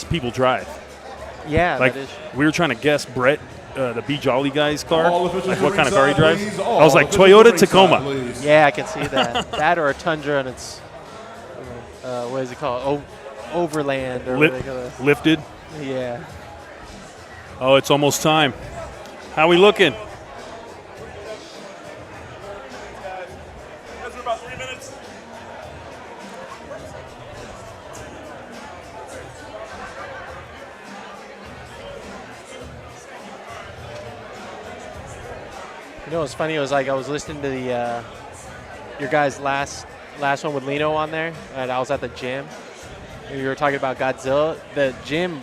people drive. Yeah, like that is. we were trying to guess Brett, the B Jolly guy's car, like what kind of car he drives. Please. I was like Toyota Tacoma. Please. Yeah, I can see that. That or a Tundra, and it's what is it called? Overland or what they call it. Lifted. Yeah. Oh, it's almost time. How we looking? About 3 minutes. You know what's funny? It was like I was listening to the your guys' last one with Lino on there, and I was at the gym. And you were talking about Godzilla. The gym,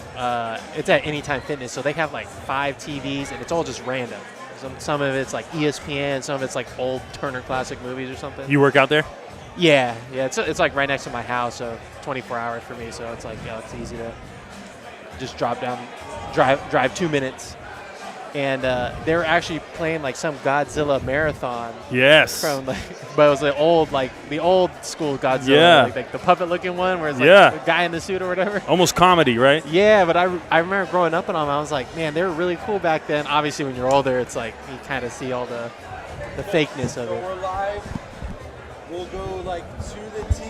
it's at Anytime Fitness, so they have like 5 TVs, and it's all just random. Some of it's like ESPN, some of it's like old Turner Classic Movies or something. You work out there? Yeah. It's like right next to my house, so 24 hours for me. So it's like it's easy to just drop down, drive 2 minutes. And they were actually playing like some Godzilla marathon. Yes. From like, but it was the old school Godzilla, Yeah. like the puppet looking one, where it's like the guy in the suit or whatever. Almost comedy, right? Yeah, but I remember growing up on them. I was like, man, they were really cool back then. Obviously, when you're older, it's like you kind of see all the fakeness of So it. we're live. We'll go like to the T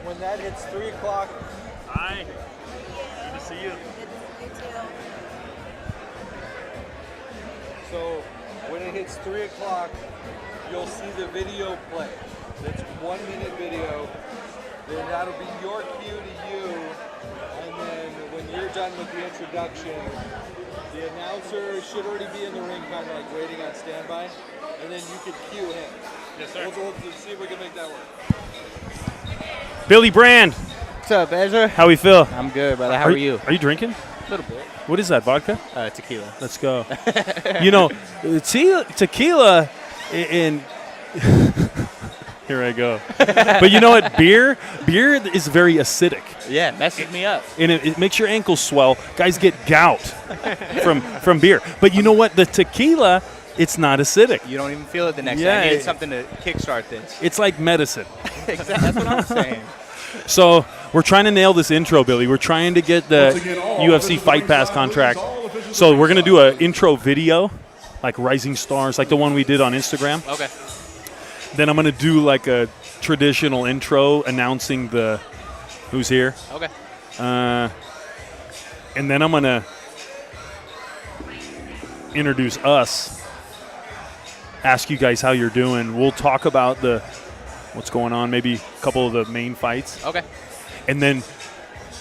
when that hits 3 o'clock. Hi. Good to see you. So when it hits 3 o'clock, you'll see the video play. That's 1 minute video. Then that'll be your cue to you. And then when you're done with the introduction, the announcer should already be in the ring, kind of like waiting on standby. And then you can cue him. Yes, sir. We'll see if we can make that work. Billy Brand, What's up, Ezra? how we feel? I'm good, brother. How are you? Are you drinking? A little bit. What is that, vodka? Tequila. Let's go. You know, tequila in here I go. But you know what? Beer is very acidic. Yeah, messes me up. And it makes your ankles swell. Guys get gout from beer. But you know what? The tequila, it's not acidic. You don't even feel it the next Yeah, day. I needed it- something to kickstart this. It's like medicine. Exactly. That's what I'm saying. So we're trying to nail this intro, Billy. We're trying to get the Once again, all UFC officials Fight at Pass ringside, contract. please. All officials So at we're going to do ringside. an intro video, like Rising Stars, like the one we did on Instagram. Okay. Then I'm going to do like a traditional intro announcing the who's here. Okay. And then I'm going to introduce us, ask you guys how you're doing. We'll talk about what's going on, maybe a couple of the main fights. Okay. And then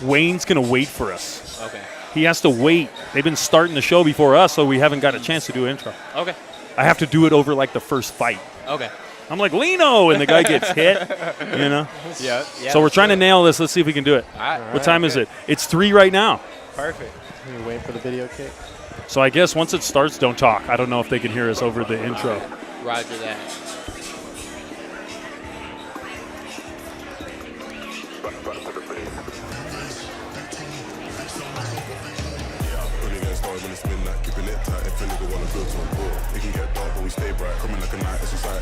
Wayne's going to wait for us. Okay. He has to wait. They've been starting the show before us, so we haven't got a chance to do an intro. Okay. I have to do it over like the first fight. Okay. I'm like, Lino, and the guy gets hit, you know? Yeah. So we're trying to nail this. Let's see if we can do it. All right. What time is it? It's 3 right now. Perfect. You're waiting for the video kick. So I guess once it starts, don't talk. I don't know if they can hear us over the intro. Roger that.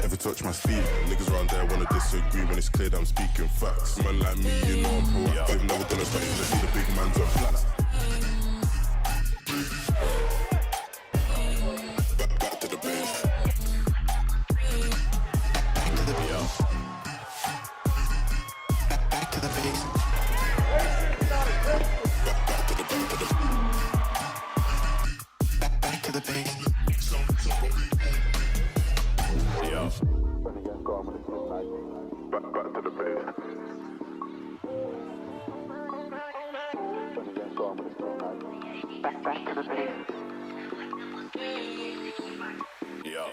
Ever touch my sleeve? Niggas around there wanna disagree when it's clear that I'm speaking facts. Man like me, you know I'm proactive. Never gonna stop till I see the big man drop flats. Back to the base. Back to the base. Back to the base. Back to the base. Back to the base. Yeah.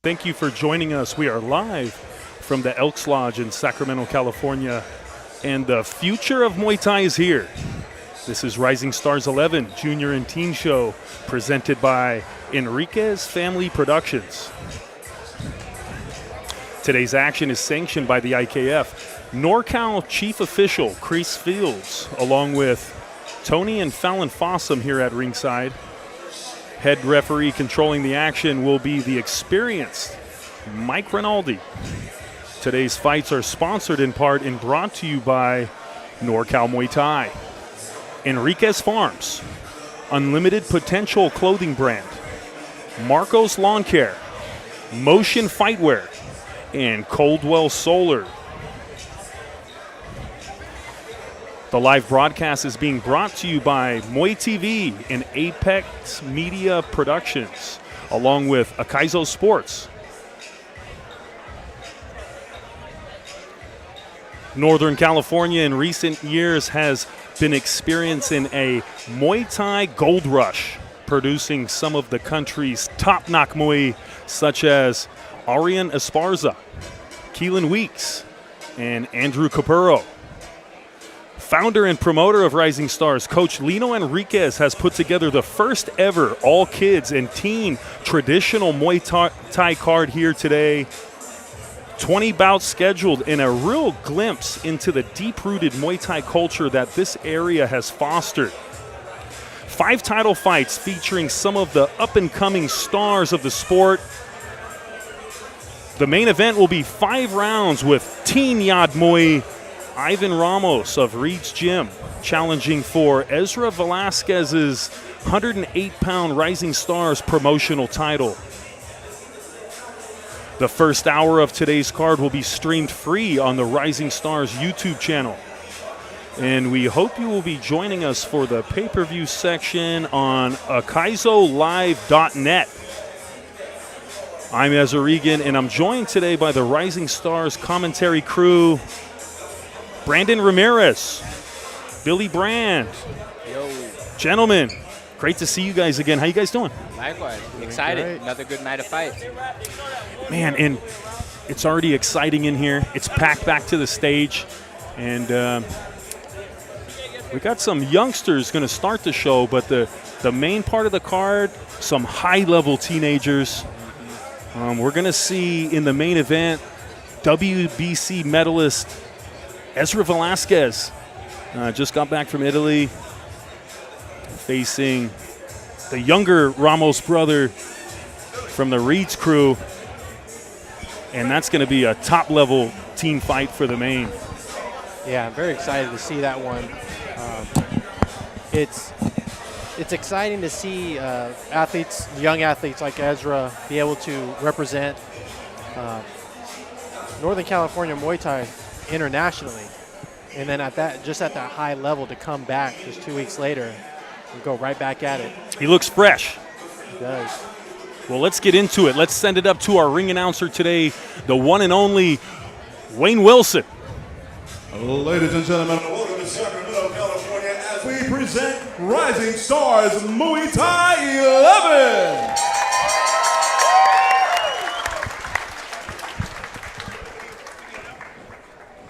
Thank you for joining us. We are live from the Elks Lodge in Sacramento, California, and the future of Muay Thai is here. This is Rising Stars 11 Junior and Teen Show, presented by Enriquez Family Productions. Today's action is sanctioned by the IKF. NorCal Chief Official Chris Fields, along with Tony and Fallon Fossum here at ringside. Head referee controlling the action will be the experienced Mike Rinaldi. Today's fights are sponsored in part and brought to you by NorCal Muay Thai, Enriquez Farms, Unlimited Potential Clothing Brand, Marcos Lawn Care, Motion Fightwear, and Coldwell Solar. The live broadcast is being brought to you by Muay TV and Apex Media Productions, along with Akaizo Sports. Northern California in recent years has been experiencing a Muay Thai gold rush, producing some of the country's top knock Muay, such as Arian Esparza, Keelan Weeks, and Andrew Capurro. Founder and promoter of Rising Stars, Coach Lino Enriquez has put together the first ever all kids and teen traditional Muay Thai card here today. 20 bouts scheduled and a real glimpse into the deep-rooted Muay Thai culture that this area has fostered. 5 title fights featuring some of the up-and-coming stars of the sport. The main event will be 5 rounds with Teen Yad Muay, Ivan Ramos of Reed's Gym, challenging for Ezra Velasquez's 108-pound Rising Stars promotional title. The first hour of today's card will be streamed free on the Rising Stars YouTube channel. And we hope you will be joining us for the pay-per-view section on akaizolive.net. I'm Ezra Regan, and I'm joined today by the Rising Stars commentary crew, Brandon Ramirez, Billy Brand. Yo. Gentlemen, great to see you guys again. How you guys doing? Likewise. Excited. great. Another good night of fights. Man, and it's already exciting in here. It's packed back to the stage, and we got some youngsters going to start the show, but the main part of the card, some high-level teenagers. We're going to see in the main event WBC medalist Ezra Velasquez. Just got back from Italy, facing the younger Ramos brother from the Reeds crew. And that's going to be a top-level team fight for the main. Yeah, I'm very excited to see that one. It's exciting to see young athletes like Ezra be able to represent Northern California Muay Thai internationally, and then at that high level to come back just 2 weeks later and go right back at it. He looks fresh. He does. Well, let's get into it. Let's send it up to our ring announcer today, the one and only Wayne Wilson. Ladies and gentlemen, welcome to Sacramento, California, as we present Rising Stars Muay Thai 11.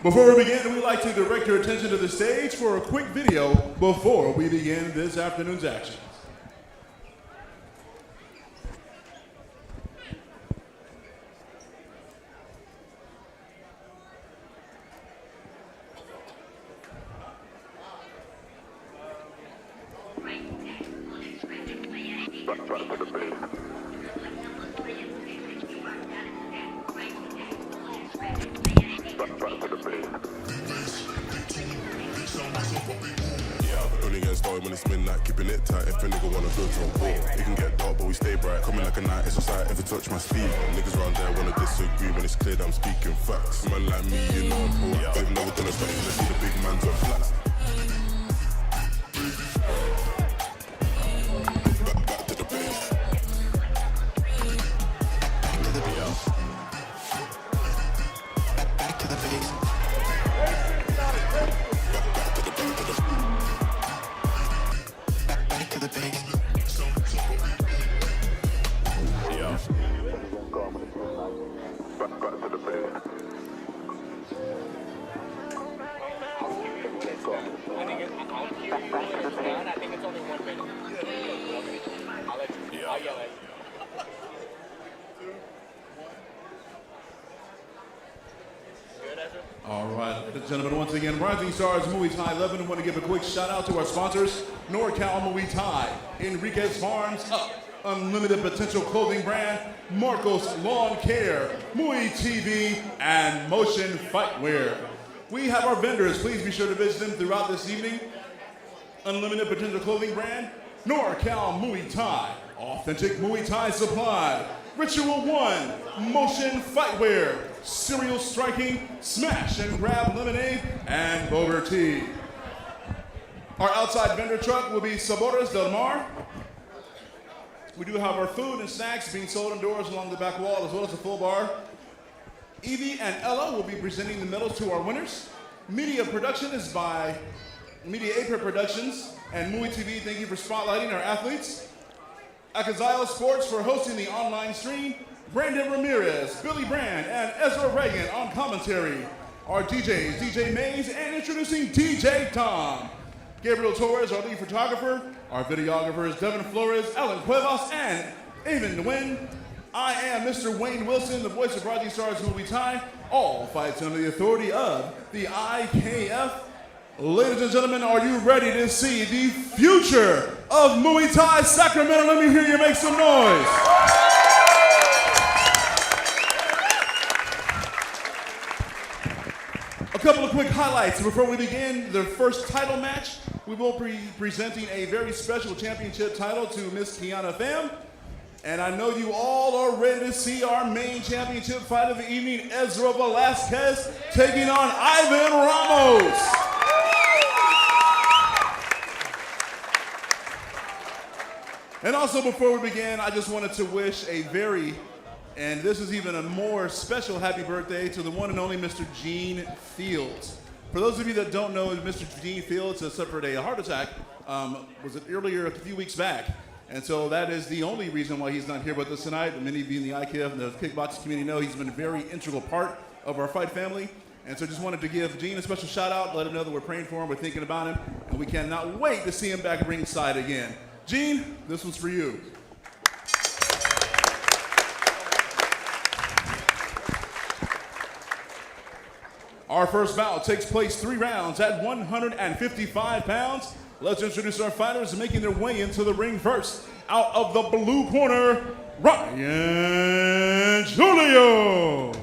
Before we begin, we'd like to direct your attention to the stage for a quick video before we begin this afternoon's action. Only getting started when it's midnight, keeping it tight. If a nigga wanna go to a war, it can get dark, but we stay bright. Coming like a night, it's just like if it touch my speed. Niggas around there wanna disagree when it's clear that I'm speaking facts. Man like me, you know I'm proactive. Never gonna stop till I see the big man drop flat. Back to the base. Back to the base. Back to the base. Yeah. Back to the base. All right, ladies and gentlemen, once again, Rising Stars Muay Thai 11. I want to give a quick shout out to our sponsors, NorCal Muay Thai, Enriquez Farms, Unlimited Potential Clothing Brand, Marcos Lawn Care, Muay TV, and Motion Fightwear. We have our vendors. Please be sure to visit them throughout this evening. Unlimited Potential Clothing Brand, NorCal Muay Thai, Authentic Muay Thai Supply, Ritual One, Motion Fightwear, Serial Striking, Smash and Grab Lemonade, and Bober Tea. Our outside vendor truck will be Sabores Del Mar. We do have our food and snacks being sold indoors along the back wall, as well as a full bar. Evie and Ella will be presenting the medals to our winners. Media production is by Media April Productions and Muay TV. Thank you for spotlighting our athletes. Akaziah Sports for hosting the online stream. Brandon Ramirez, Billy Brand, and Ezra Reagan on commentary. Our DJs, DJ Mays, and introducing DJ Tom. Gabriel Torres, our lead photographer. Our videographers, Devin Flores, Alan Cuevas, and Avon Nguyen. I am Mr. Wayne Wilson, the voice of Rising Stars Muay Thai. All fights under the authority of the IKF. Ladies and gentlemen, are you ready to see the future of Muay Thai Sacramento? Let me hear you make some noise. A couple of quick highlights before we begin. The first title match, we will be presenting a very special championship title to Miss Kiana Pham. And I know you all are ready to see our main championship fight of the evening, Ezra Velasquez taking on Ivan Ramos. And also before we begin, I just wanted to wish a very, and this is even a more special happy birthday to the one and only Mr. Gene Fields. For those of you that don't know, Mr. Gene Fields has suffered a heart attack, was it earlier a few weeks back? And so that is the only reason why he's not here with us tonight. Many of you in the IKF and the kickboxing community know he's been a very integral part of our fight family. And so just wanted to give Gene a special shout out, let him know that we're praying for him, we're thinking about him, and we cannot wait to see him back ringside again. Gene, this one's for you. Our first bout takes place 3 rounds at 155 pounds. Let's introduce our fighters making their way into the ring first. Out of the blue corner, Ryan Julio.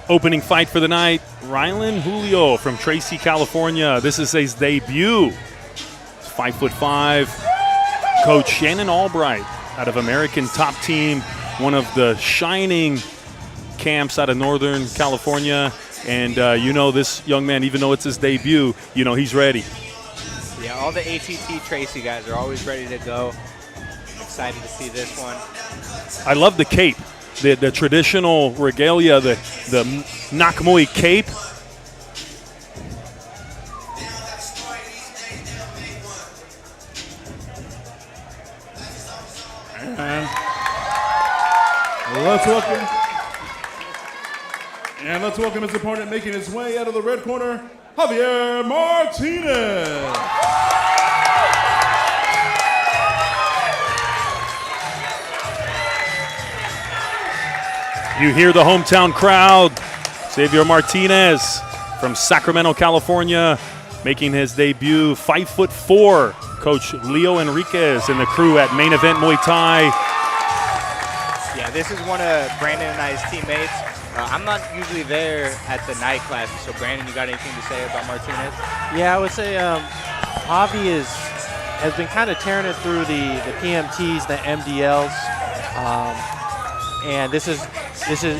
Opening fight for the night, Ryan Julio from Tracy, California. This is his debut. 5'5". Coach Shannon Albright out of American Top Team, one of the shining camps out of Northern California. And you know this young man, even though it's his debut, you know he's ready. Yeah, all the ATT Tracy guys are always ready to go. I'm excited to see this one. I love the cape, the traditional regalia, the Nakmui cape. And let's welcome his opponent making his way out of the red corner, Javier Martinez. You hear the hometown crowd. Xavier Martinez from Sacramento, California, making his debut. 5'4". Coach Leo Enriquez and the crew at Main Event Muay Thai. Yeah, this is one of Brandon and I's teammates. I'm not usually there at the night classes, so Brandon, you got anything to say about Martinez? Yeah, I would say Javi has been kind of tearing it through the PMTs, the MDLs, and this is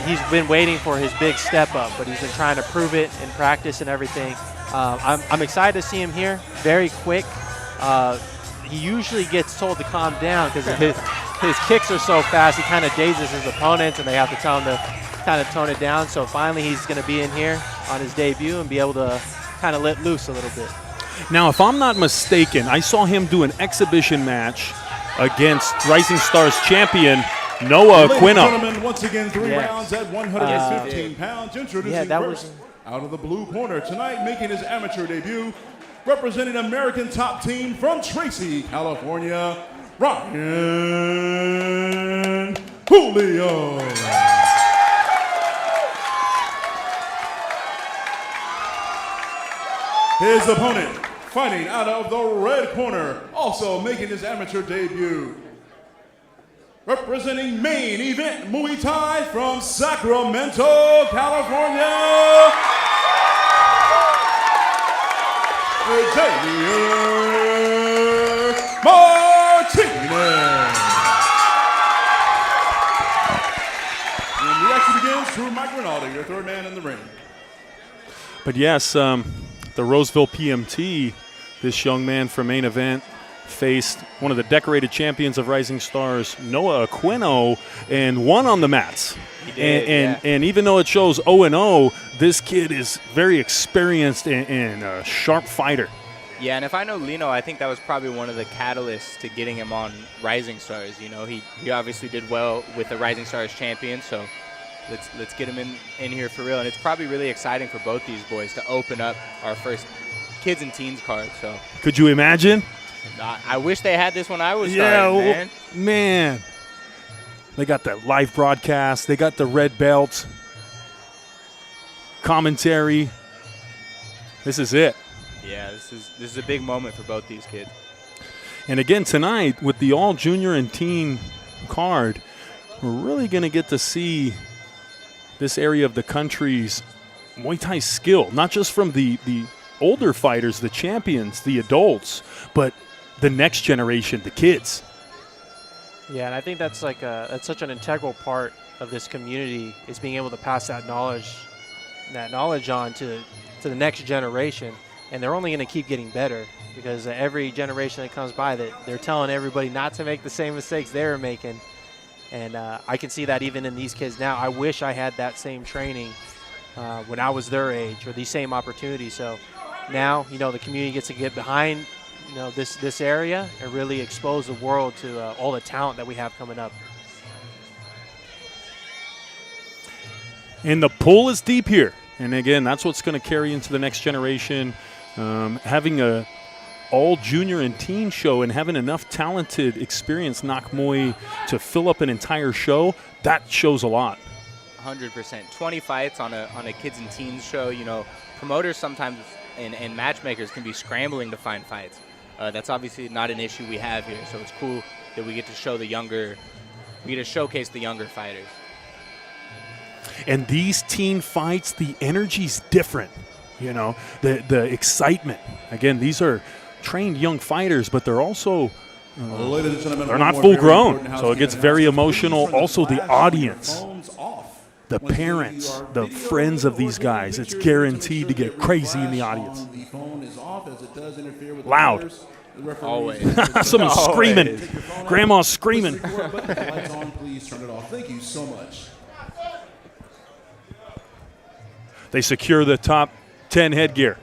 he's been waiting for his big step up, but he's been trying to prove it in practice and everything. I'm excited to see him here. Very quick. He usually gets told to calm down because his kicks are so fast. He kind of dazes his opponents, and they have to tell him to kind of tone it down. So finally, he's going to be in here on his debut and be able to kind of let loose a little bit. Now, if I'm not mistaken, I saw him do an exhibition match against Rising Stars champion Noah Ladies Aquino. and gentlemen, once again, 3 rounds at 115 pounds. Introducing first, out of the blue corner tonight, making his amateur debut, representing American Top Team from Tracy, California, Ryan Julio. His opponent, fighting out of the red corner, also making his amateur debut. Representing main event Muay Thai from Sacramento, California, Gerner Martinez. And the action begins through Mike Rinaldi, your third man in the ring. But yes, the Roseville PMT, this young man from main event faced one of the decorated champions of Rising Stars, Noah Aquino, and won on the mats. He did, And even though it shows 0-0, this kid is very experienced and a sharp fighter. Yeah, and if I know Lino, I think that was probably one of the catalysts to getting him on Rising Stars. You know, he obviously did well with the Rising Stars champion, so let's get him in here for real. And it's probably really exciting for both these boys to open up our first kids and teens card. So Could you imagine? I wish they had this when I was starting, man. They got the live broadcast. They got the red belt. Commentary. This is it. Yeah, this is a big moment for both these kids. And again, tonight, with the all junior and teen card, we're really going to get to see this area of the country's Muay Thai skill, not just from the older fighters, the champions, the adults, but the next generation, the kids. Yeah, and I think that's that's such an integral part of this community, is being able to pass that knowledge on to the next generation. And they're only going to keep getting better, because every generation that comes by, that they're telling everybody not to make the same mistakes they were making. And I can see that even in these kids now. I wish I had that same training when I was their age, or these same opportunities. So now, the community gets to get behind, this area and really expose the world to all the talent that we have coming up. And the pool is deep here. And again, that's what's going to carry into the next generation. Having a all junior and teen show and having enough talented, experienced Nak Muay to fill up an entire show, that shows a lot. 100%. 20 fights on a kids and teens show. Promoters sometimes and matchmakers can be scrambling to find fights. That's obviously not an issue we have here. So it's cool that we get to show showcase the younger fighters. And these teen fights, the energy's different. The excitement. Again, these are trained young fighters, but they're also Ladies and gentlemen, they're not full grown, so it gets very emotional. Also, the audience, the parents, the friends of these guys, it's guaranteed to get crazy in the audience. Loud. Always. Someone's screaming. Grandma's screaming. Please turn it off. Thank you so much. They secure the top 10 headgear.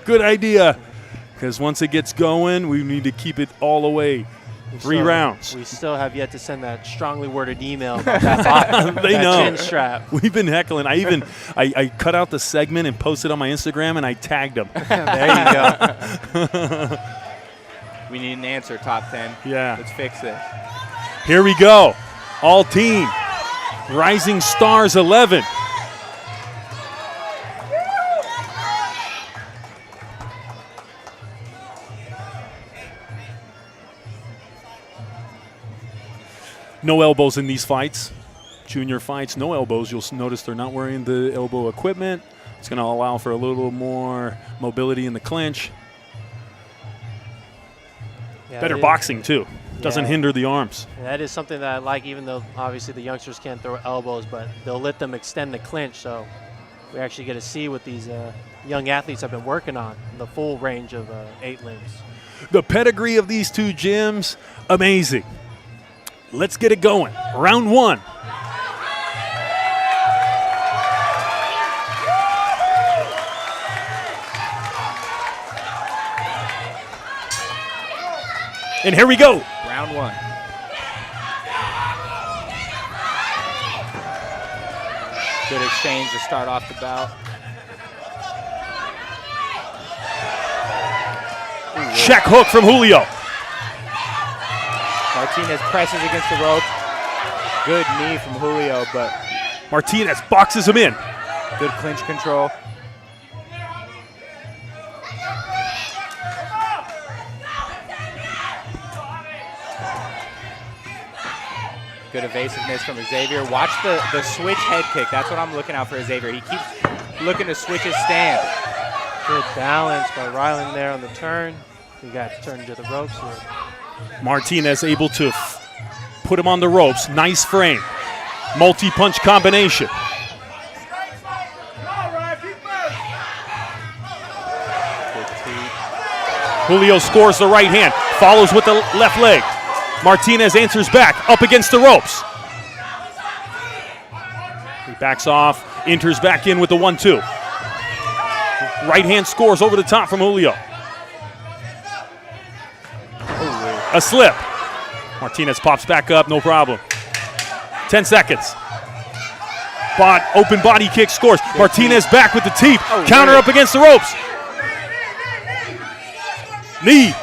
Good idea, because once it gets going, we need to keep it all the way. 3 rounds. We still have yet to send that strongly worded email about that They that know. chin strap. We've been heckling. I cut out the segment and posted on my Instagram, and I tagged them. There you go. We need an answer, top 10. Yeah. Let's fix this. Here we go. All team. Rising Stars 11. No elbows in these fights. Junior fights, no elbows. You'll notice they're not wearing the elbow equipment. It's going to allow for a little more mobility in the clinch. Yeah, Better boxing, too. Doesn't Yeah. hinder the arms. And that is something that I like, even though obviously the youngsters can't throw elbows, but they'll let them extend the clinch. So we actually get to see what these young athletes have been working on, the full range of 8 limbs. The pedigree of these two gyms, amazing. Let's get it going. Round 1. And here we go. Round 1. Good exchange to start off the bout. Check hook from Julio. Martinez presses against the rope. good knee from Julio, but Martinez boxes him in. good clinch control. Good evasiveness from Xavier. Watch the switch head kick. That's what I'm looking out for Xavier. He keeps looking to switch his stance. Good balance by Ryland there on the turn. He got turned to the ropes here. Martinez able to put him on the ropes. Nice frame. Multi-punch combination. Julio scores the right hand. Follows with the left leg. Martinez answers back, up against the ropes. He backs off, enters back in with the 1-2. Right hand scores over the top from Julio. A slip. Martinez pops back up, no problem. 10 seconds. Open body kick scores. Martinez back with the teeth. Counter up against the ropes. Knee.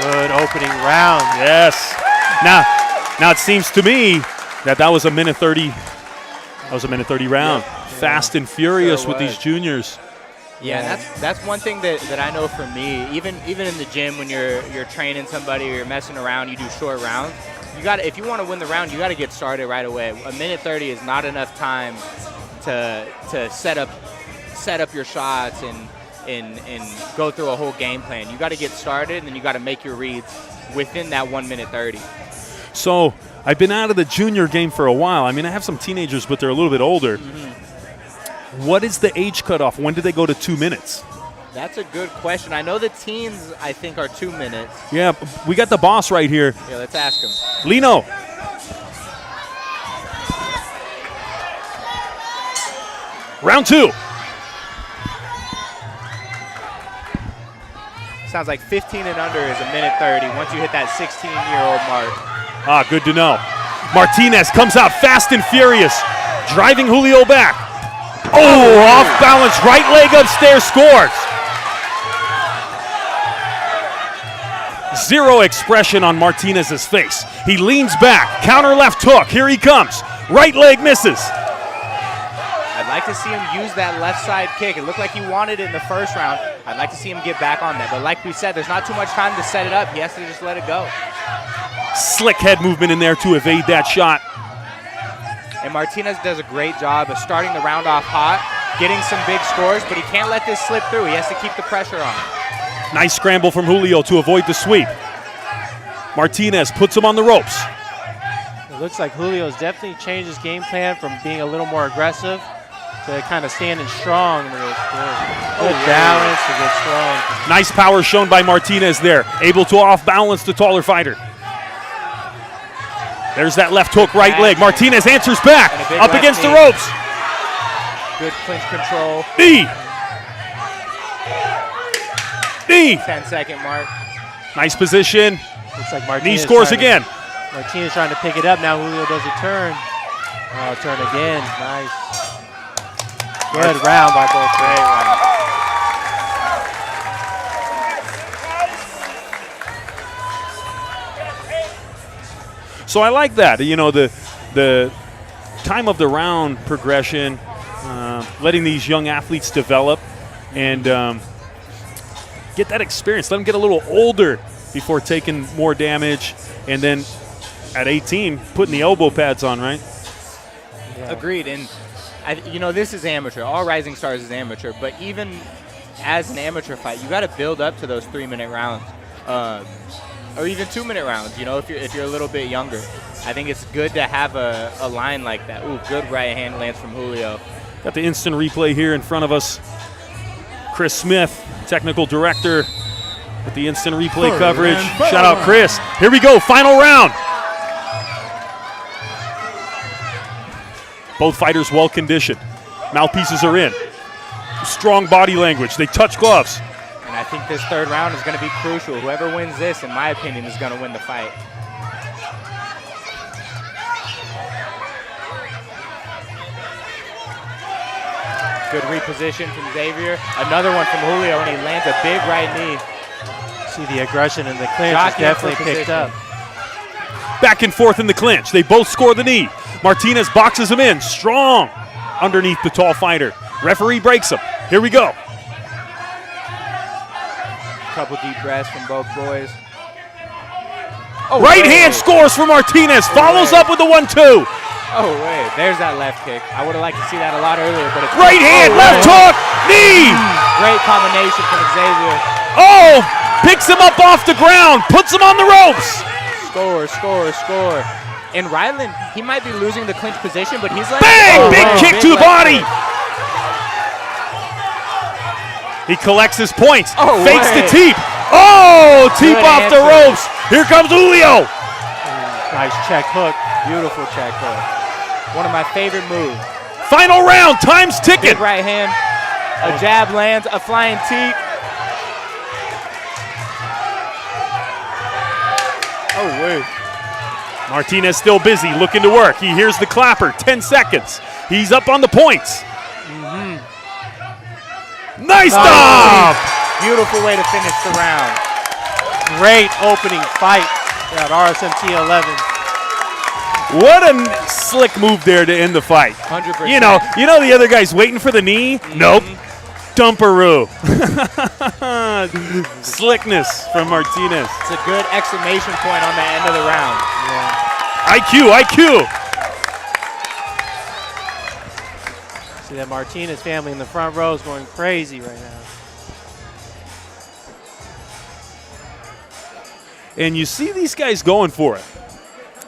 Good opening round. Yes. Now it seems to me that was a minute 30. That was a minute 30 round. Fast and furious with these juniors. Yeah, that's one thing that I know for me. Even in the gym when you're training somebody or you're messing around, you do short rounds. If you want to win the round, you got to get started right away. A minute 30 is not enough time to set up your shots and go through a whole game plan. You got to get started, and then you got to make your reads within that 1 minute 30. So I've been out of the junior game for a while. I mean, I have some teenagers, but they're a little bit older. What is the age cutoff? When do they go to 2 minutes? That's a good question. I know the teens, I think, are 2 minutes. Yeah, we got the boss right here. Yeah, let's ask him. Lino. Round 2. Sounds like 15 and under is a minute 30 once you hit that 16-year-old mark. Good to know. Martinez comes out fast and furious, driving Julio back. Off balance, right leg upstairs, scores. Zero expression on Martinez's face. He leans back, counter left hook. Here he comes. Right leg misses. I'd like to see him use that left side kick. It looked like he wanted it in the first round. I'd like to see him get back on that. But like we said, there's not too much time to set it up. He has to just let it go. Slick head movement in there to evade that shot. And Martinez does a great job of starting the round off hot, getting some big scores, but he can't let this slip through. He has to keep the pressure on. Nice scramble from Julio to avoid the sweep. Martinez puts him on the ropes. It looks like Julio's definitely changed his game plan from being a little more aggressive to kind of standing strong. Good balance to get strong. Nice power shown by Martinez there. Able to off-balance the taller fighter. There's that left hook, right leg. Martinez answers back. Up against the ropes. Good clinch control. Knee. 10-second mark. Nice position. Looks like Martinez Knee scores again. Martinez trying to pick it up. Now Julio does a turn. Turn again. Nice. Good round by both. Great round. So I like that. You know, the time of the round progression, letting these young athletes develop and get that experience. Let them get a little older before taking more damage, and then at 18, putting the elbow pads on, right? Yeah. Agreed. And, this is amateur. All Rising Stars is amateur. But even as an amateur fight, you got to build up to those 3-minute rounds. Or even 2-minute rounds, if you're a little bit younger. I think it's good to have a line like that. Ooh, good right hand lands from Julio. Got the instant replay here in front of us. Chris Smith, technical director, with the instant replay coverage. Shout out, Chris. Here we go, final round. Both fighters well conditioned. Mouthpieces are in. Strong body language. They touch gloves. And I think this third round is going to be crucial. Whoever wins this, in my opinion, is going to win the fight. Good reposition from Xavier. Another one from Julio, and he lands a big right knee. See the aggression and the clinch is definitely picked up. Back and forth in the clinch. They both score the knee. Martinez boxes him in. Strong underneath the tall fighter. Referee breaks him. Here we go. Couple deep breaths from both boys. Oh, right hand scores for Martinez. Follows up with the 1-2. Oh, wait. There's that left kick. I would have liked to see that a lot earlier, but it's right hand, left hook, knee. Great combination from Xavier. Oh, picks him up off the ground, puts him on the ropes. Score, score, score. And Ryland, he might be losing the clinch position, but he's like, bang, big kick to the body. He collects his points, fakes the teep. Oh, teep off the ropes. Here comes Julio. Nice check hook. Beautiful check hook. One of my favorite moves. Final round, time's ticking. Big right hand, a jab lands, a flying teep. Oh, wait. Martinez still busy, looking to work. He hears the clapper, 10 seconds. He's up on the points. Nice stop! Beautiful way to finish the round. Great opening fight at RSMT 11. What a slick move there to end the fight. 100%. You know the other guy's waiting for the knee? Nope. Dumperoo. Slickness from Martinez. It's a good exclamation point on the end of the round. IQ. See that Martinez family in the front row is going crazy right now. And you see these guys going for it.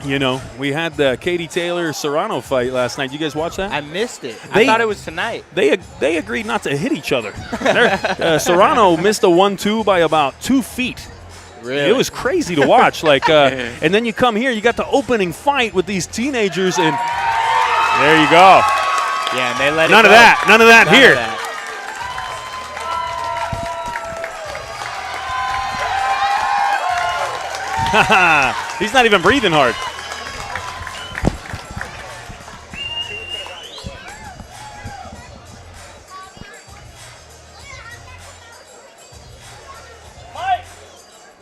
You know, we had the Katie Taylor-Serrano fight last night. You guys watch that? I missed it. I thought it was tonight. They agreed not to hit each other. Serrano missed a 1-2 by about 2 feet. Really? It was crazy to watch. And then you come here, you got the opening fight with these teenagers, and there you go. Yeah, and they let None of that here. Of that. He's not even breathing hard.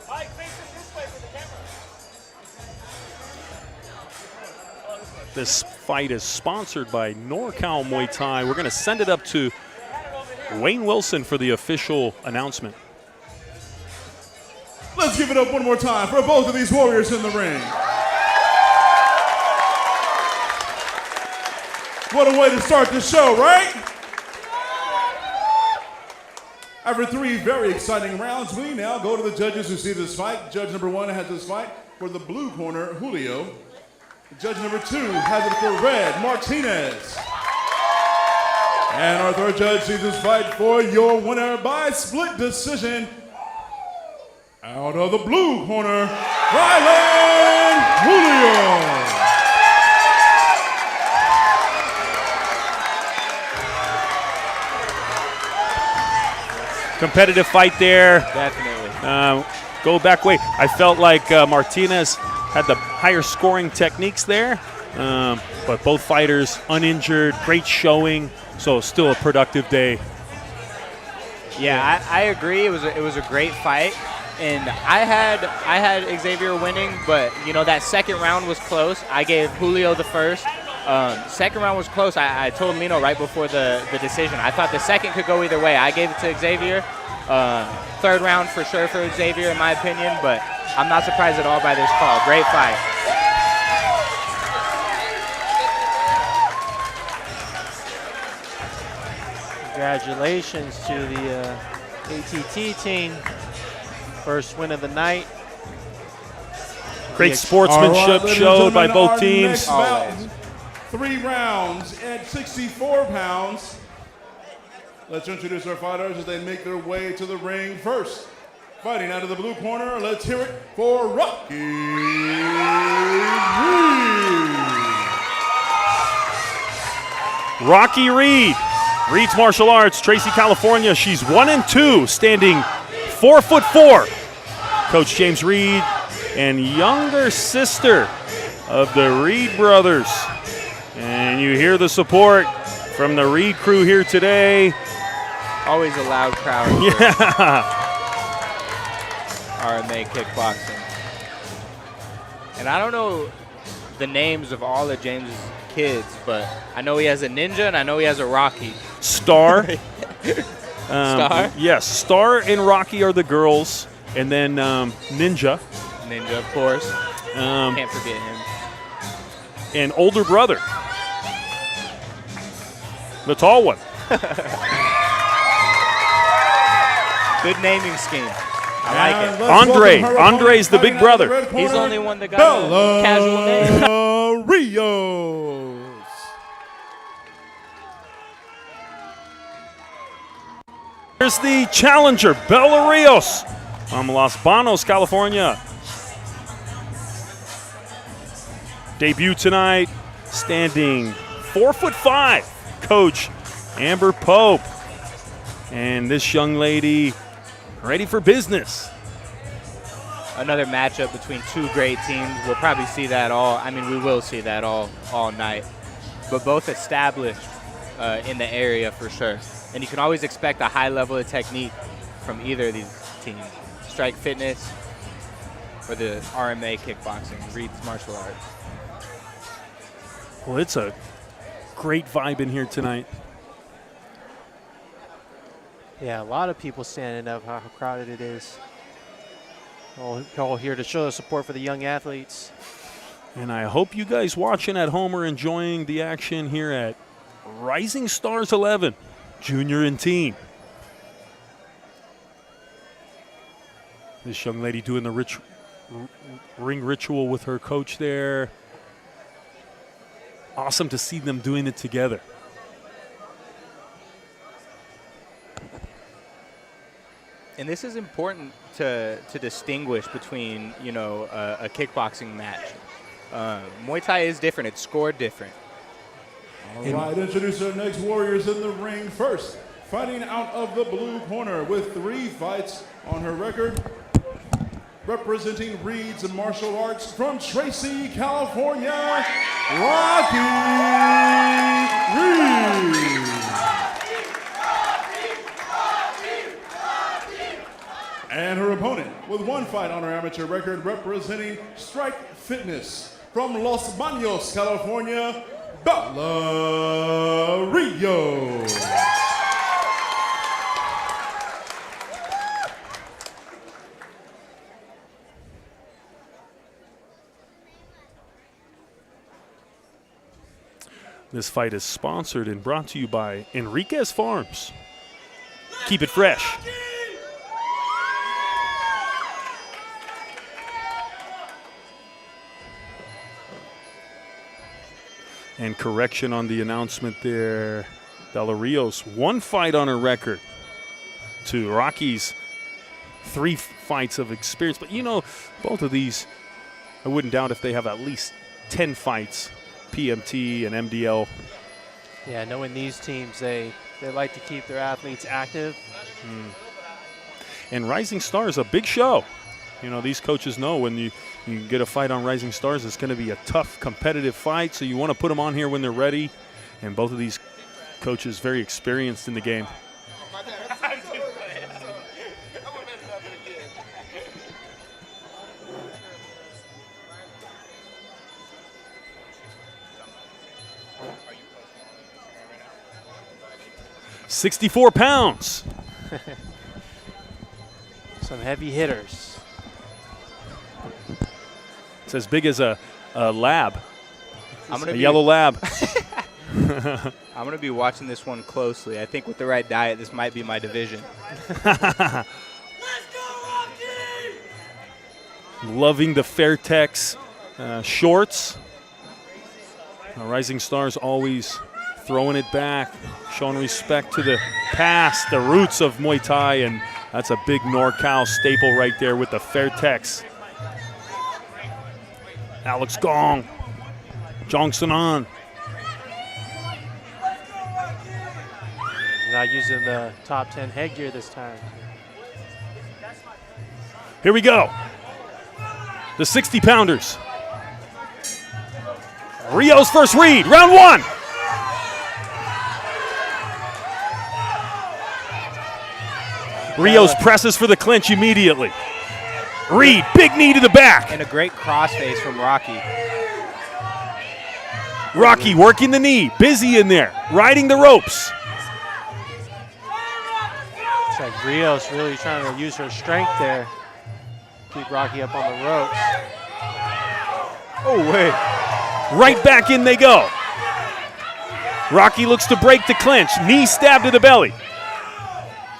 Mike, face it this way for the camera. This fight is sponsored by NorCal Muay Thai. We're going to send it up to Wayne Wilson for the official announcement. Let's give it up one more time for both of these warriors in the ring. What a way to start the show, right? After 3 very exciting rounds, we now go to the judges who see this fight. Judge number 1 has this fight for the blue corner, Julio. Judge number 2 has it for red, Martinez. And our third judge sees this fight for your winner by split decision. Out of the blue corner, Ryland Julio. Competitive fight there. Definitely. Go back way. I felt like Martinez had the higher scoring techniques there, but both fighters uninjured, great showing, so still a productive day. Yeah, I agree. It was a great fight. And I had Xavier winning, but that second round was close. I gave Julio the first. Second round was close. I told Lino right before the decision. I thought the second could go either way. I gave it to Xavier. Third round for sure for Xavier in my opinion, but I'm not surprised at all by this call. Great fight. Congratulations to the ATT team. First win of the night. Great sportsmanship showed by both teams. 3 rounds at 64 pounds. Let's introduce our fighters as they make their way to the ring. First, fighting out of the blue corner, let's hear it for Rocky Reed. Rocky Reed. Reed's Martial Arts, Tracy, California. She's 1-2, standing 4'4". Coach James Reed and younger sister of the Reed brothers. And you hear the support from the Reed crew here today. Always a loud crowd. Yeah. RMA kickboxing. And I don't know the names of all of James's kids, but I know he has a Ninja and I know he has a Rocky. Star. Star? Yes, Star and Rocky are the girls, and then Ninja. Ninja, of course. Can't forget him. And older brother. The tall one. Good naming scheme. I like it. Andre's the big brother. He's the only one that got a casual name. Rios. Here's the challenger, Bella Rios, from Los Banos, California. Debut tonight, standing 4'5", Coach Amber Pope. And this young lady ready for business. Another matchup between two great teams. We'll probably see that all. I mean, we will see that all night. But both established in the area for sure. And you can always expect a high level of technique from either of these teams. Strike fitness or the RMA kickboxing, Reed's martial arts. Well, it's a great vibe in here tonight. Yeah, a lot of people standing up, how crowded it is. All here to show the support for the young athletes. And I hope you guys watching at home are enjoying the action here at Rising Stars 11, junior and teen. This young lady doing the ring ritual with her coach there. Awesome to see them doing it together. And this is important to distinguish between, you know, a kickboxing match. Muay Thai is different. It's scored different. All right, introduce our next warriors in the ring. First, fighting out of the blue corner with 3 fights on her record. Representing Reed's martial arts from Tracy, California, Rocky Reed. And her opponent with 1 fight on her amateur record, representing Strike Fitness from Los Banos, California, Bella Rios. This fight is sponsored and brought to you by Enriquez Farms. Keep it fresh. And correction on the announcement there. Bella Rios, 1 fight on her record to Rocky's 3 fights of experience. But, you know, both of these, I wouldn't doubt if they have at least 10 fights, PMT and MDL. Yeah, knowing these teams, they like to keep their athletes active. And Rising Stars, a big show. You know, these coaches know when you get a fight on Rising Stars, it's going to be a tough, competitive fight, so you want to put them on here when they're ready. And both of these coaches very experienced in the game. "64 pounds." Some heavy hitters. It's as big as a lab, a yellow lab. I'm going to be watching this one closely. I think with the right diet, this might be my division. Loving the Fairtex shorts. Rising Stars always throwing it back, showing respect to the past, the roots of Muay Thai, and that's a big NorCal staple right there with the Fairtex. Alex Gong, Jong Sanan. Not using the top 10 headgear this time. Here we go. The 60-pounders. Rios versus Reed, round 1. Rios presses for the clinch immediately. Reed, big knee to the back. And a great crossface from Rocky. Rocky working the knee, busy in there, riding the ropes. It's like Rios really trying to use her strength there. Keep Rocky up on the ropes. Oh, wait. Right back in they go. Rocky looks to break the clinch, knee stab to the belly.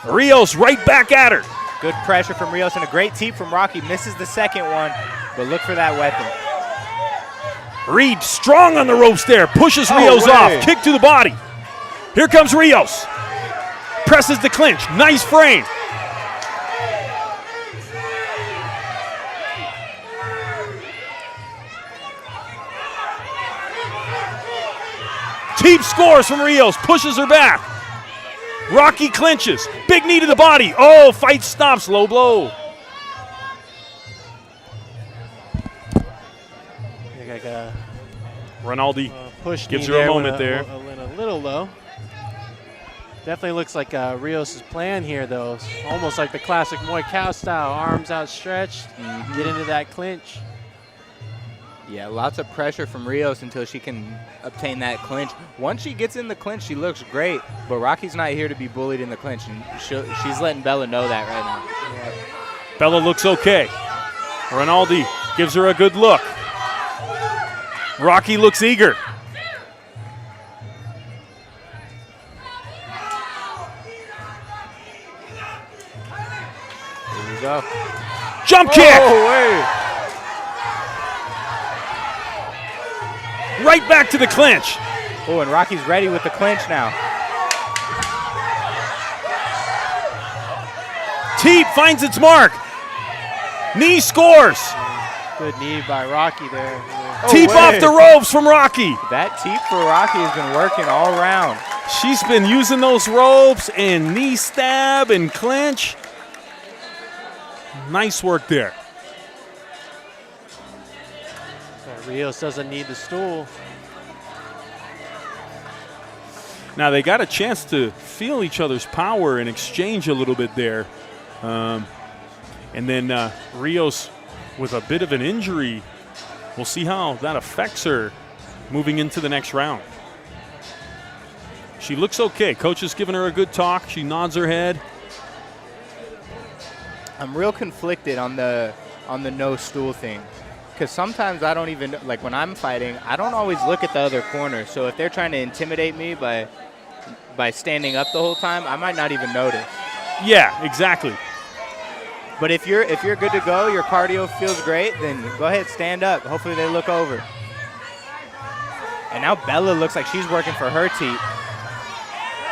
Rios right back at her. Good pressure from Rios and a great teep from Rocky. Misses the second one, but look for that weapon. Reed strong on the ropes there, pushes Rios off, kick to the body. Here comes Rios. Presses the clinch, nice frame. Teep scores from Rios, pushes her back. Rocky clinches, big knee to the body. Oh, fight stops, low blow. Rinaldi Push gives knee her a there moment with there. A little low. Definitely looks like Rios' plan here, though. It's almost like the classic Muay cow style, arms outstretched, get into that clinch. Yeah, lots of pressure from Rios until she can obtain that clinch. Once she gets in the clinch, she looks great, but Rocky's not here to be bullied in the clinch, and she's letting Bella know that right now. Yeah. Bella looks okay. Rinaldi gives her a good look. Rocky looks eager. Here we go. Jump kick! Oh, wait. Right back to the clinch. Oh, and Rocky's ready with the clinch now. Teep finds its mark. Knee scores. Good knee by Rocky there. Oh, Teep off the ropes from Rocky. That teep for Rocky has been working all around. She's been using those ropes and knee stab and clinch. Nice work there. Rios doesn't need the stool. Now they got a chance to feel each other's power and exchange a little bit there. And then Rios with a bit of an injury. We'll see how that affects her moving into the next round. She looks okay. Coach has given her a good talk. She nods her head. I'm real conflicted on the no stool thing. Because sometimes I don't even, like when I'm fighting, I don't always look at the other corner. So if they're trying to intimidate me by standing up the whole time, I might not even notice. Yeah, exactly. But if you're good to go, your cardio feels great, then go ahead, stand up. Hopefully they look over. And now Bella looks like she's working for her teep.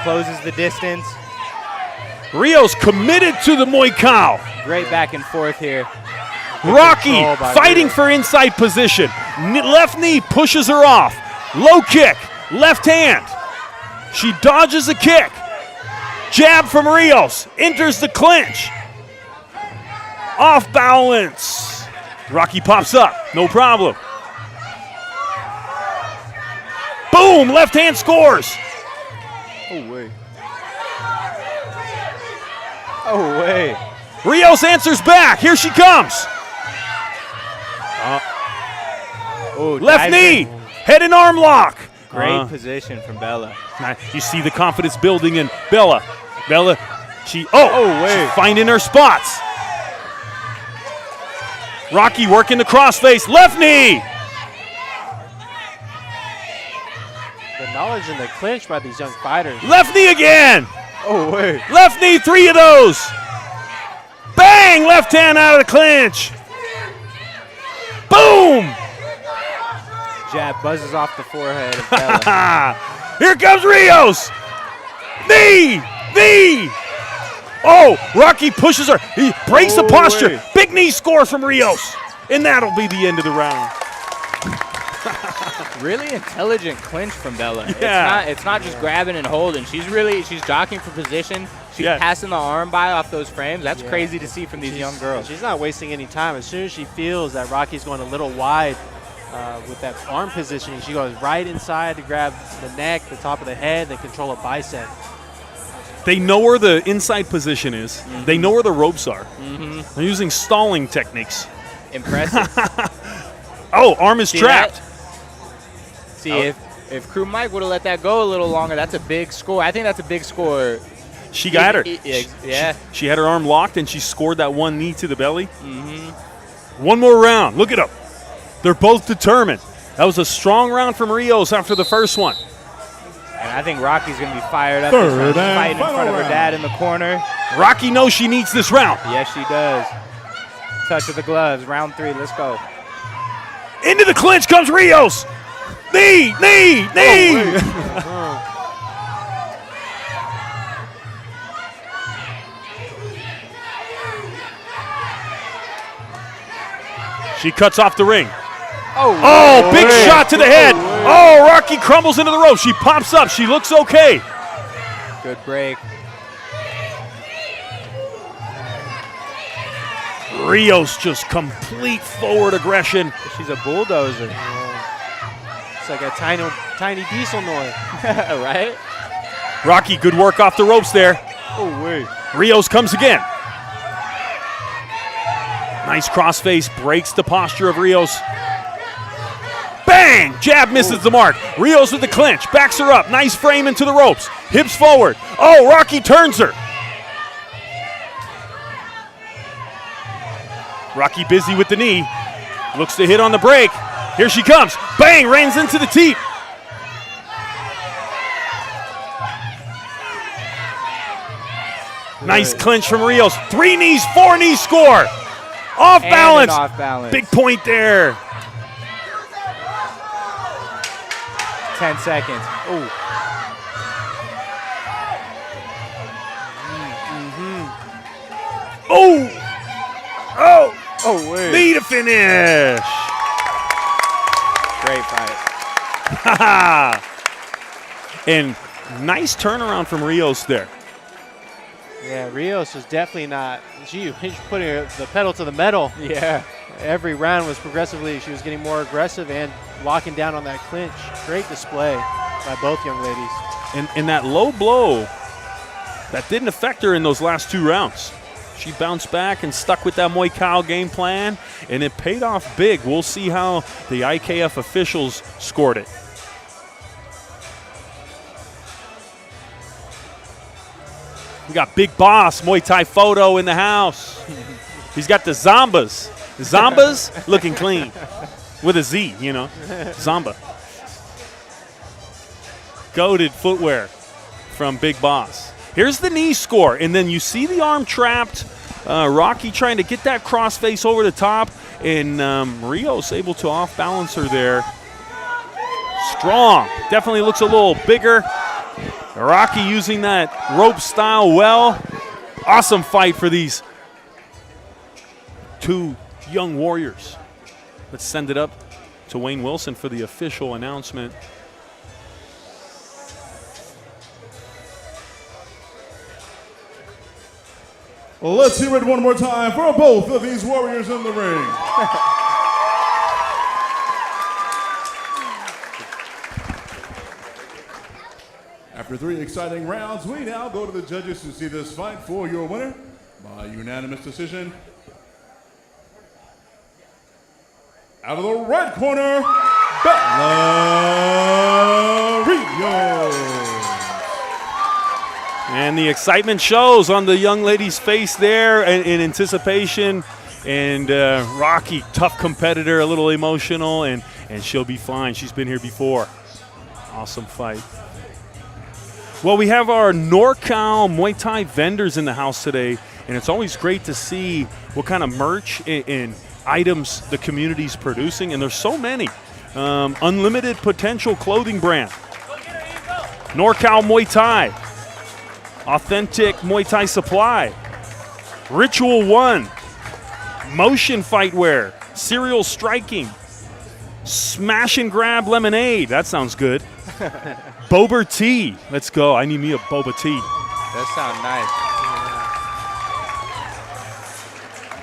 Closes the distance. Rios committed to the Muay Cow. Great back and forth here. Rocky fighting for inside position. Left knee pushes her off. Low kick, left hand. She dodges a kick. Jab from Rios, enters the clinch. Off balance. Rocky pops up, no problem. Boom, left hand scores. Oh, wait. Oh, wait. Rios answers back, here she comes. Oh, Left knee, head and arm lock. Great position from Bella. You see the confidence building in Bella. She's finding her spots. Rocky working the crossface, left knee. The knowledge in the clinch by these young fighters. Left knee again. Oh, wait. Left knee, 3 of those. Bang, left hand out of the clinch. Boom. Jab buzzes off the forehead of Bella. Here comes Rios. Knee. Oh, Rocky pushes her. He breaks the posture. Wait. Big knee score from Rios. And that'll be the end of the round. Really intelligent clinch from Bella. Yeah. It's not just grabbing and holding. She's jockeying for position. She's passing the arm by off those frames. That's crazy to see from these young girls. She's not wasting any time. As soon as she feels that Rocky's going a little wide with that arm positioning, she goes right inside to grab the neck, the top of the head, and control a bicep. They know where the inside position is. They know where the ropes are. They're using stalling techniques. Impressive. Oh, arm is trapped. See, if Crew Mike would have let that go a little longer, that's a big score. I think that's a big score. She got her. Yeah. She had her arm locked, and she scored that one knee to the belly. One more round. Look at them. They're both determined. That was a strong round from Rios after the first one. And I think Rocky's going to be fired up. Third She's and fighting in final front of her round. dad in the corner. Rocky knows she needs this round. Yes, she does. Touch of the gloves. Round 3. Let's go. Into the clinch comes Rios. Knee. She cuts off the ring. Oh, big shot to the head. Oh, Rocky crumbles into the rope. She pops up. She looks okay. Good break. Rios just complete forward aggression. She's a bulldozer. It's like a tiny diesel noise. Right? Rocky, good work off the ropes there. Oh, wait. Rios comes again. Nice crossface, breaks the posture of Rios. Bang! Jab misses the mark. Rios with the clinch, backs her up. Nice frame into the ropes. Hips forward. Oh, Rocky turns her. Rocky busy with the knee. Looks to hit on the break. Here she comes. Bang! Rains into the teep. Nice clinch from Rios. 3 knees, 4 knees score. Off balance. Off balance. Big point there. 10 seconds. Oh. Oh! Oh, wait. Knee to finish. Great fight. And nice turnaround from Rios there. Yeah, Rios was definitely not. She was putting the pedal to the metal. Yeah. Every round was progressively, she was getting more aggressive and locking down on that clinch. Great display by both young ladies. And that low blow, that didn't affect her in those last 2 rounds. She bounced back and stuck with that Muay Thai game plan, and it paid off big. We'll see how the IKF officials scored it. We got Big Boss Muay Thai photo in the house. He's got the Zombas. The Zombas looking clean with a Z, you know, Zomba. Goated footwear from Big Boss. Here's the knee score, and then you see the arm trapped. Rocky trying to get that crossface over the top, and Rios able to off-balance her there. Strong. Definitely looks a little bigger. Rocky using that rope style well. Awesome fight for these 2 young warriors. Let's send it up to Wayne Wilson for the official announcement. Let's hear it one more time for both of these warriors in the ring. After 3 exciting rounds, we now go to the judges to see this fight for your winner by unanimous decision. Out of the right corner, Rios. And the excitement shows on the young lady's face there in anticipation. And Rocky, tough competitor, a little emotional, and she'll be fine. She's been here before. Awesome fight. Well, we have our NorCal Muay Thai vendors in the house today, and it's always great to see what kind of merch and items the community's producing, and there's so many. Unlimited Potential clothing brand. NorCal Muay Thai. Authentic Muay Thai Supply. Ritual One. Motion Fightwear. Serial Striking. Smash and Grab Lemonade. That sounds good. Boba Tea. Let's go. I need me a boba tea. That sounds nice.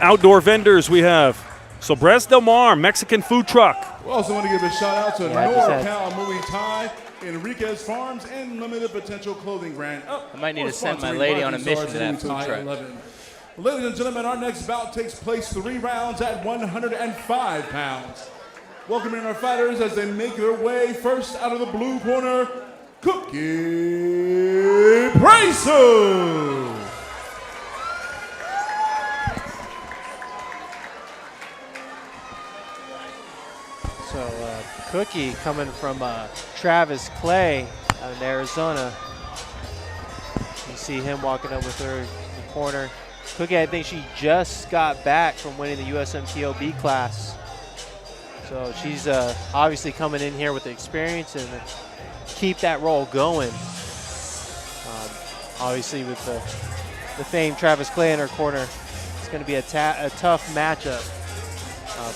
Outdoor vendors we have Sobres Del Mar, Mexican food truck. We also want to give a shout out to Yeah, I just had- NorCal Muay Thai, Enriquez Farms, and Limited Potential Clothing brand. I might need for to send my sponsoring lady on a Rising mission to that Stars food Muay Thai truck. 11. Ladies and gentlemen, our next bout takes place 3 rounds at 105 pounds. Welcoming our fighters as they make their way first out of the blue corner, Cookie Praseuth. So Cookie coming from Travis Clay out in Arizona. You see him walking up with her in the corner. Cookie, I think she just got back from winning the USMTO B class. So she's obviously coming in here with the experience and keep that roll going. Obviously with the famed Travis Clay in her corner, it's going to be a tough matchup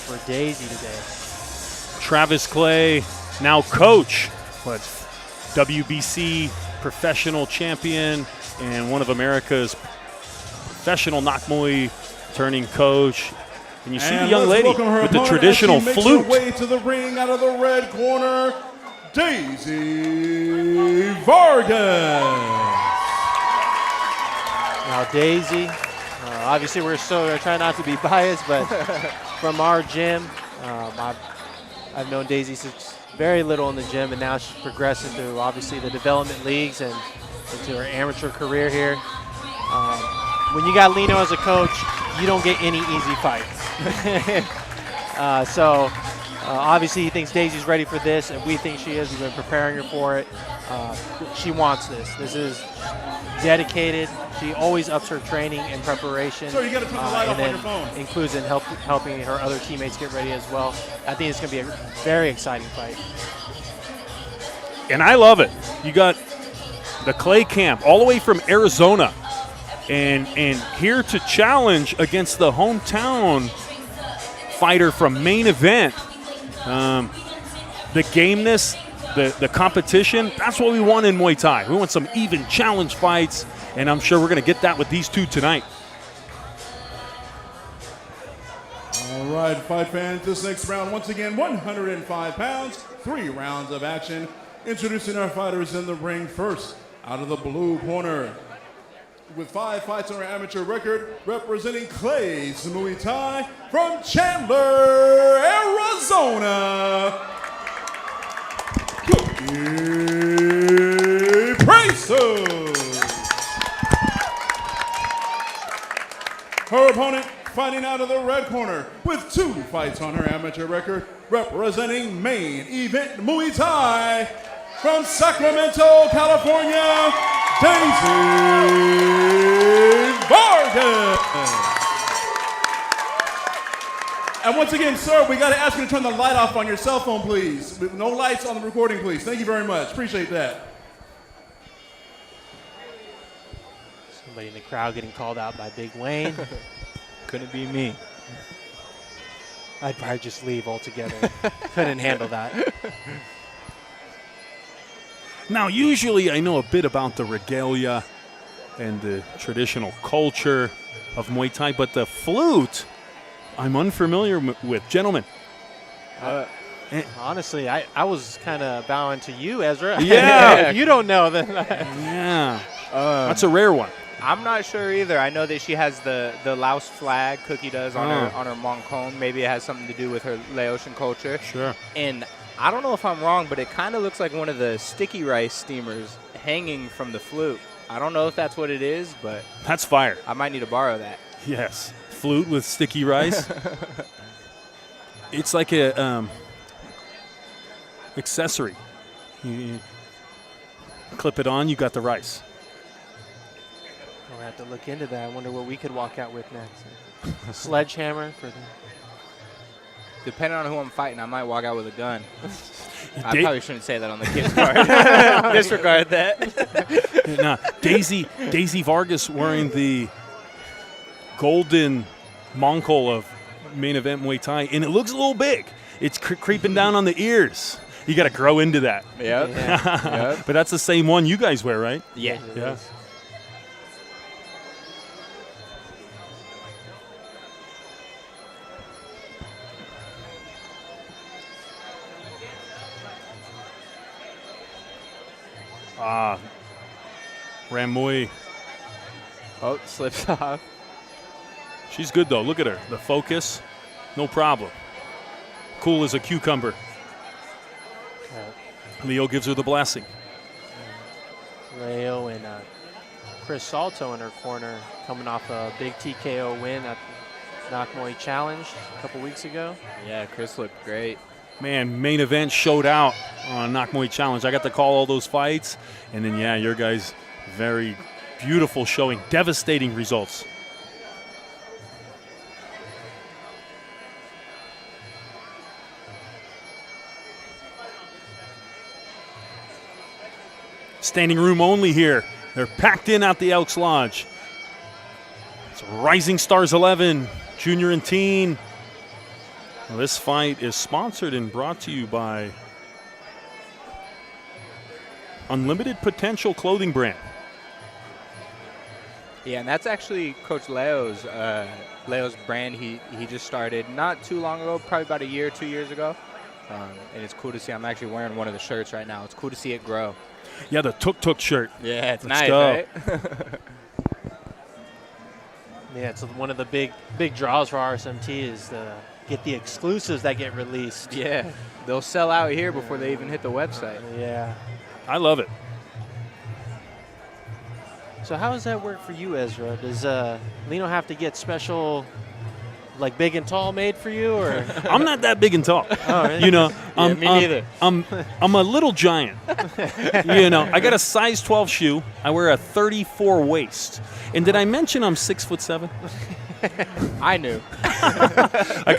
for Daisy today. Travis Clay, now coach, but WBC professional champion and one of America's professional Nakmui turning coach. And you see the young lady with the traditional flute. Way to the ring out of the red corner, Daisy Vargas. Now Daisy, obviously we're trying not to be biased, but from our gym, I've known Daisy since very little in the gym, and now she's progressing through obviously the development leagues and into her amateur career here. When you got Lino as a coach, you don't get any easy fights. Obviously he thinks Daisy's ready for this, and we think she is. We've been preparing her for it. She wants this. This is dedicated. She always ups her training and preparation. Sir, you got to turn the light off on your phone. Includes in helping her other teammates get ready as well. I think it's going to be a very exciting fight. And I love it. You got the Clay camp all the way from Arizona and here to challenge against the hometown fighter from Main Event. The gameness, the competition, that's what we want in Muay Thai. We want some even challenge fights, and I'm sure we're going to get that with these two tonight. All right, fight fans, this next round, once again, 105 pounds, 3 rounds of action. Introducing our fighters in the ring first, out of the blue corner. With 5 fights on her amateur record, representing Clay's Muay Thai from Chandler, Arizona, Cookie Praseuth. Her opponent fighting out of the red corner with 2 fights on her amateur record, representing Main Event Muay Thai from Sacramento, California, Daisy Vargas. And once again, sir, we got to ask you to turn the light off on your cell phone, please. No lights on the recording, please. Thank you very much. Appreciate that. Somebody in the crowd getting called out by Big Wayne. Couldn't be me. I'd probably just leave altogether. Couldn't handle that. Now, usually I know a bit about the regalia and the traditional culture of Muay Thai, but the flute, I'm unfamiliar with. Gentlemen. Honestly, I was kind of bowing to you, Ezra. Yeah. If you don't know, then Yeah. That's a rare one. I'm not sure either. I know that she has the Laos flag, Cookie does, on her Moncon. Maybe it has something to do with her Laotian culture. Sure. And I don't know if I'm wrong, but it kind of looks like one of the sticky rice steamers hanging from the flute. I don't know if that's what it is, but That's fire. I might need to borrow that. Yes. Flute with sticky rice. It's like a accessory. You clip it on, you got the rice. we'll have to look into that. I wonder what we could walk out with next. A sledgehammer for the. Depending on who I'm fighting, I might walk out with a gun. I Da- probably shouldn't say that on the kids' card. Disregard that. Nah, Daisy Vargas wearing the golden Mongol of Main Event Muay Thai, and it looks a little big. It's creeping down on the ears. You got to grow into that. Yep. Yep. But that's the same one you guys wear, right? Yeah. Yeah. Muay. Oh, slips off. She's good, though. Look at her. The focus, no problem. Cool as a cucumber. Leo gives her the blessing. Leo and Chris Salto in her corner, coming off a big TKO win at the Muay Challenge a couple weeks ago. Yeah, Chris looked great. Man, main event showed out on Muay Challenge. I got to call all those fights. And then, yeah, your guys, very beautiful showing. Devastating results. Standing room only here. They're packed in at the Elks Lodge. It's Rising Stars 11, junior and teen. Well, this fight is sponsored and brought to you by Unlimited Potential clothing brand. Yeah, and that's actually Coach Leo's brand. He just started not too long ago, probably about a year, 2 years ago. And it's cool to see. I'm actually wearing one of the shirts right now. It's cool to see it grow. Yeah, the tuk-tuk shirt. Yeah, it's Let's nice, go. right? Yeah, it's one of the big draws for RSMT is to get the exclusives that get released. Yeah, they'll sell out here before they even hit the website. Yeah. I love it. So how does that work for you, Ezra? Does Lino have to get special, like big and tall made for you, or? I'm not that big and tall. Oh, really? You know, Yeah, me neither. I'm a little giant. You know, I got a size 12 shoe. I wear a 34 waist. And did I mention I'm 6'7"? I knew. I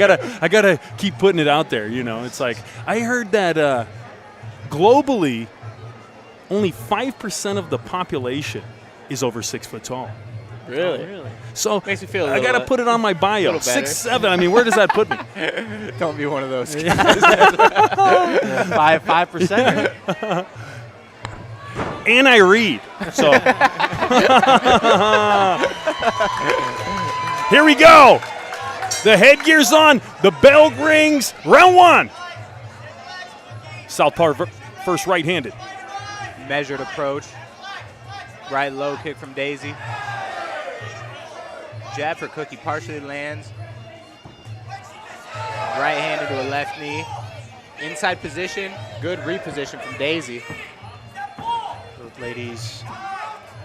gotta keep putting it out there. You know, it's like I heard that globally, only 5% of the population is over 6 foot tall. Really? Really? So Makes me feel a I little gotta put it on my bio. little better. 6'7". I mean, where does that put me? Don't be one of those guys. 5%. And I read. So here we go. The headgear's on. The bell rings. Round one. Southpaw first right-handed. Measured approach. Right low kick from Daisy. Jab for Cookie partially lands. Right-handed to a left knee. Inside position. Good reposition from Daisy. Both ladies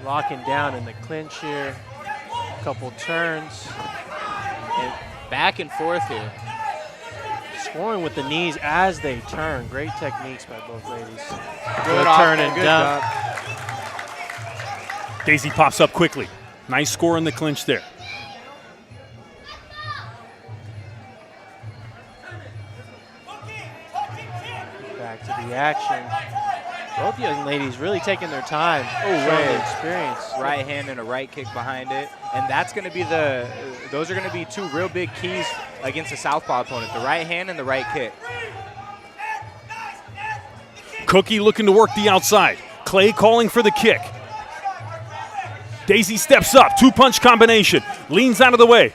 locking down in the clinch here. Couple turns. And back and forth here. Scoring with the knees as they turn. Great techniques by both ladies. Good turn off, and good dump. Daisy pops up quickly. Nice score in the clinch there. Back to the action. Both young ladies really taking their time. Showing the experience. Right hand and a right kick behind it. And that's going to be those are going to be two real big keys against a southpaw opponent, the right hand and the right kick. Cookie looking to work the outside. Clay calling for the kick. Daisy steps up, two-punch combination. Leans out of the way.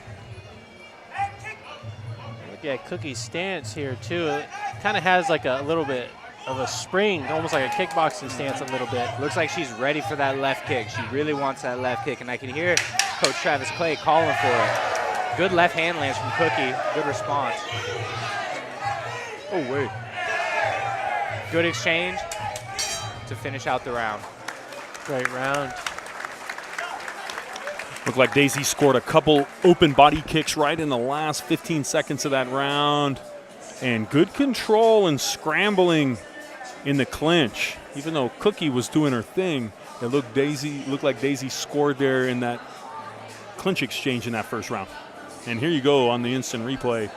Look at Cookie's stance here, too. It kind of has like a little bit of a spring, almost like a kickboxing stance a little bit. Looks like she's ready for that left kick. She really wants that left kick, and I can hear Coach Travis Clay calling for it. Good left hand lands from Cookie. Good response. Oh, wait. Good exchange to finish out the round. Great round. Looked like Daisy scored a couple open body kicks right in the last 15 seconds of that round. And good control and scrambling in the clinch. Even though Cookie was doing her thing, it looked like Daisy scored there in that clinch exchange in that first round. And here you go on the instant replay.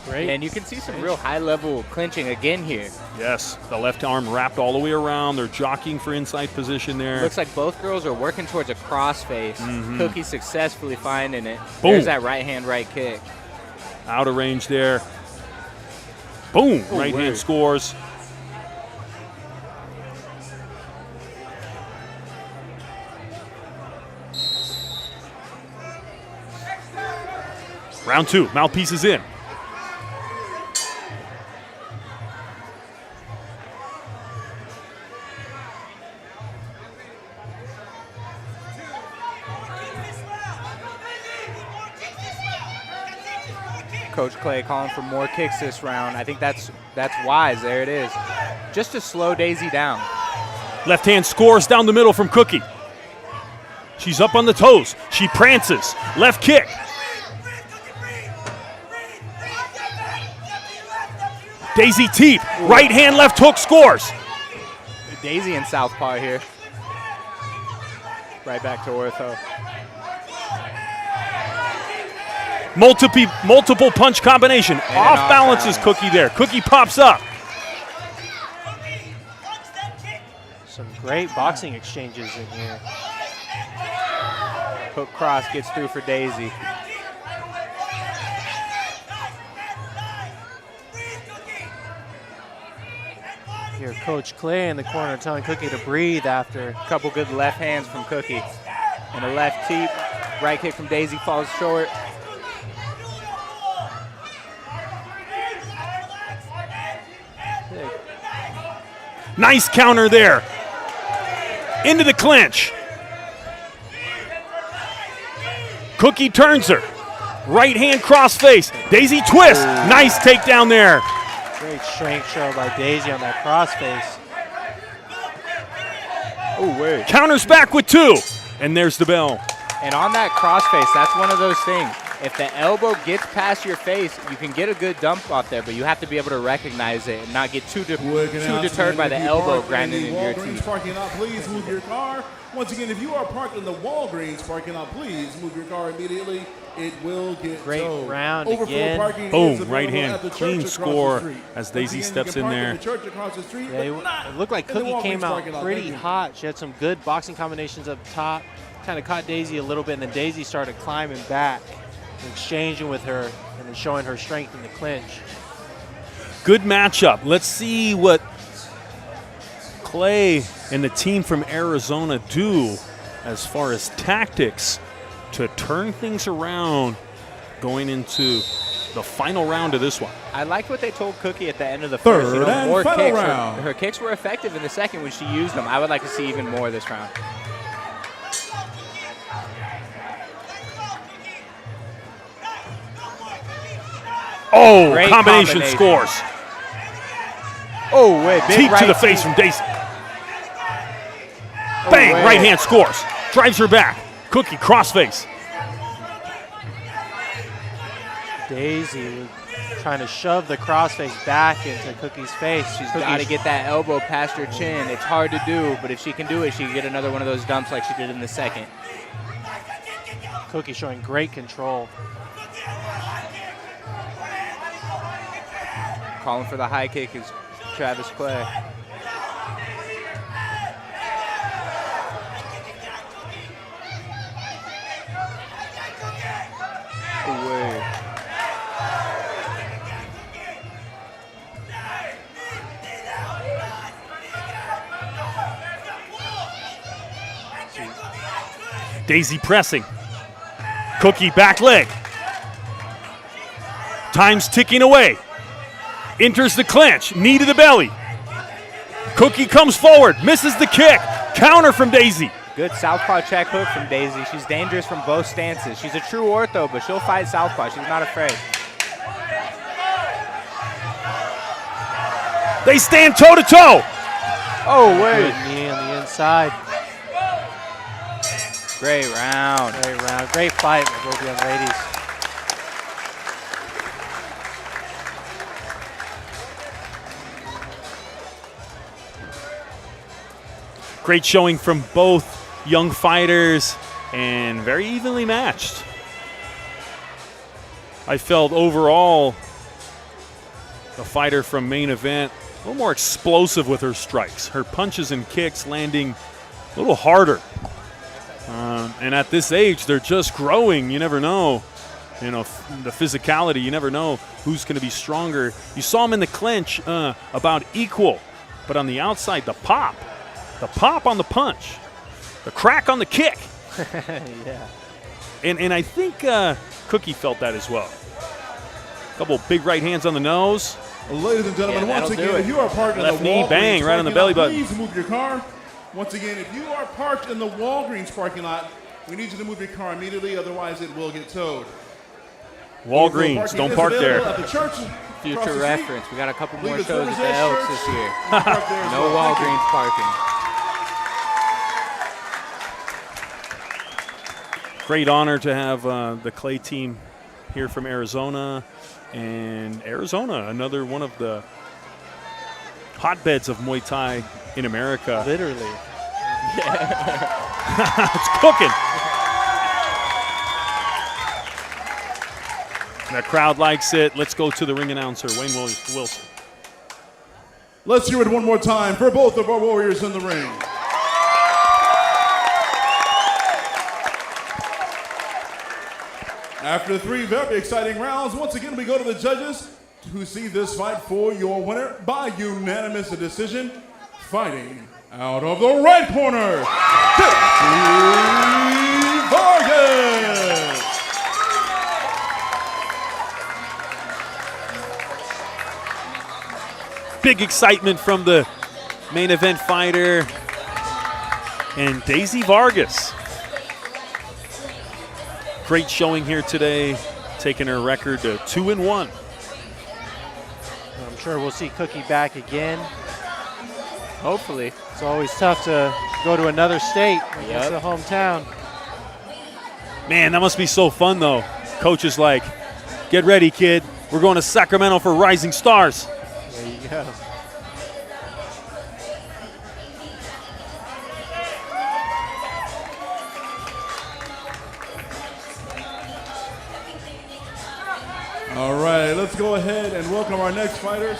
Great. Yeah, and you can see some real high-level clinching again here. Yes, the left arm wrapped all the way around. They're jockeying for inside position there. Looks like both girls are working towards a crossface. Cookie successfully finding it. Boom. There's that right hand, right kick. Out of range there. Boom, right hand scores. Round two, mouthpiece is in. Coach Clay calling for more kicks this round. I think that's wise. There it is. Just to slow Daisy down. Left hand scores down the middle from Cookie. She's up on the toes. She prances. Left kick. Daisy teep. Right hand, left hook scores. Daisy in southpaw here. Right back to ortho. Multiple punch combination. Off balances Cookie there. Cookie pops up. Some great boxing exchanges in here. Hook cross gets through for Daisy. Here, Coach Clay in the corner telling Cookie to breathe after. A couple good left hands from Cookie. And a left teep. Right kick from Daisy falls short. Nice counter there. Into the clinch. Cookie turns her. Right hand cross face. Daisy twist. Nice takedown there. Great strength show by Daisy on that crossface. Oh, wait. Counters back with 2. And there's the bell. And on that crossface, that's one of those things. If the elbow gets past your face, you can get a good dump off there, but you have to be able to recognize it and not get too deterred by the elbow grinding in your teeth. Parking lot, please move your car. Once again, if you are parked in the Walgreens parking lot, please move your car immediately. It will get great towed. round Overflow again. parking Boom, is right available hand, at the clean church across score the street. as Daisy Once again, steps you can in park there. at the church across the street, Yeah, but not it looked like in the Cookie came Walgreens out parking lot. pretty Thank you. hot. She had some good boxing combinations up top. Kind of caught Daisy a little bit, and then Daisy started climbing back, and exchanging with her, and then showing her strength in the clinch. Good matchup. Let's see what Clay and the team from Arizona do as far as tactics to turn things around going into the final round of this one. I liked what they told Cookie at the end of the Third first. You know, and more final kicks. round. Her kicks were effective in the second when she used them. I would like to see even more this round. Oh, Great combination combination. scores. Oh, wait. Big Teep right to the face teep. from Daisy. Bang, wait. right hand scores. Drives her back. Cookie crossface. Daisy was trying to shove the crossface back into Cookie's face. She's got to get that elbow past her chin. It's hard to do, but if she can do it, she can get another one of those dumps like she did in the second. Cookie showing great control. Calling for the high kick is Travis Clay. Away. Daisy pressing. Cookie back leg. Time's ticking away. Enters the clinch. Knee to the belly. Cookie comes forward. Misses the kick. Counter from Daisy. Good southpaw check hook from Daisy. She's dangerous from both stances. She's a true ortho, but she'll fight southpaw. She's not afraid. They stand toe to toe. Oh, wait. Good knee on the inside. Great round. Great round. Great fight by both young ladies. Great showing from both young fighters and very evenly matched. I felt overall the fighter from main event a little more explosive with her strikes. Her punches and kicks landing a little harder. And at this age, they're just growing. You never know. You know, the physicality, you never know who's going to be stronger. You saw them in the clinch about equal, but on the outside, the pop on the punch, the crack on the kick. Yeah. And I think Cookie felt that as well. A couple big right hands on the nose. Ladies and gentlemen, Yeah, once that'll again, do if you are parked in Left the knee, Walgreens bang, right on the parking belly lot, button. please move your car. Once again, if you are parked in the Walgreens parking lot, we need you to move your car immediately, otherwise it will get towed. Walgreens, don't park there. At the church. Future reference. We got a couple more Leave shows the at the Elks this year. No Walgreens parking. Great honor to have the Clay team here from Arizona. And Arizona, another one of the hotbeds of Muay Thai in America. Literally. It's cooking. The crowd likes it. Let's go to the ring announcer, Wayne Wilson. Let's hear it one more time for both of our warriors in the ring. After 3 very exciting rounds, once again we go to the judges who see this fight for your winner by unanimous decision. Fighting out of the right corner, Vargas. Big excitement from the main event fighter and Daisy Vargas. Great showing here today, taking her record to 2-1. I'm sure we'll see Cookie back again. Hopefully. It's always tough to go to another state against the hometown. Man, that must be so fun, though. Coach is like, get ready, kid. We're going to Sacramento for Rising Stars. There you go. All right, let's go ahead and welcome our next fighters.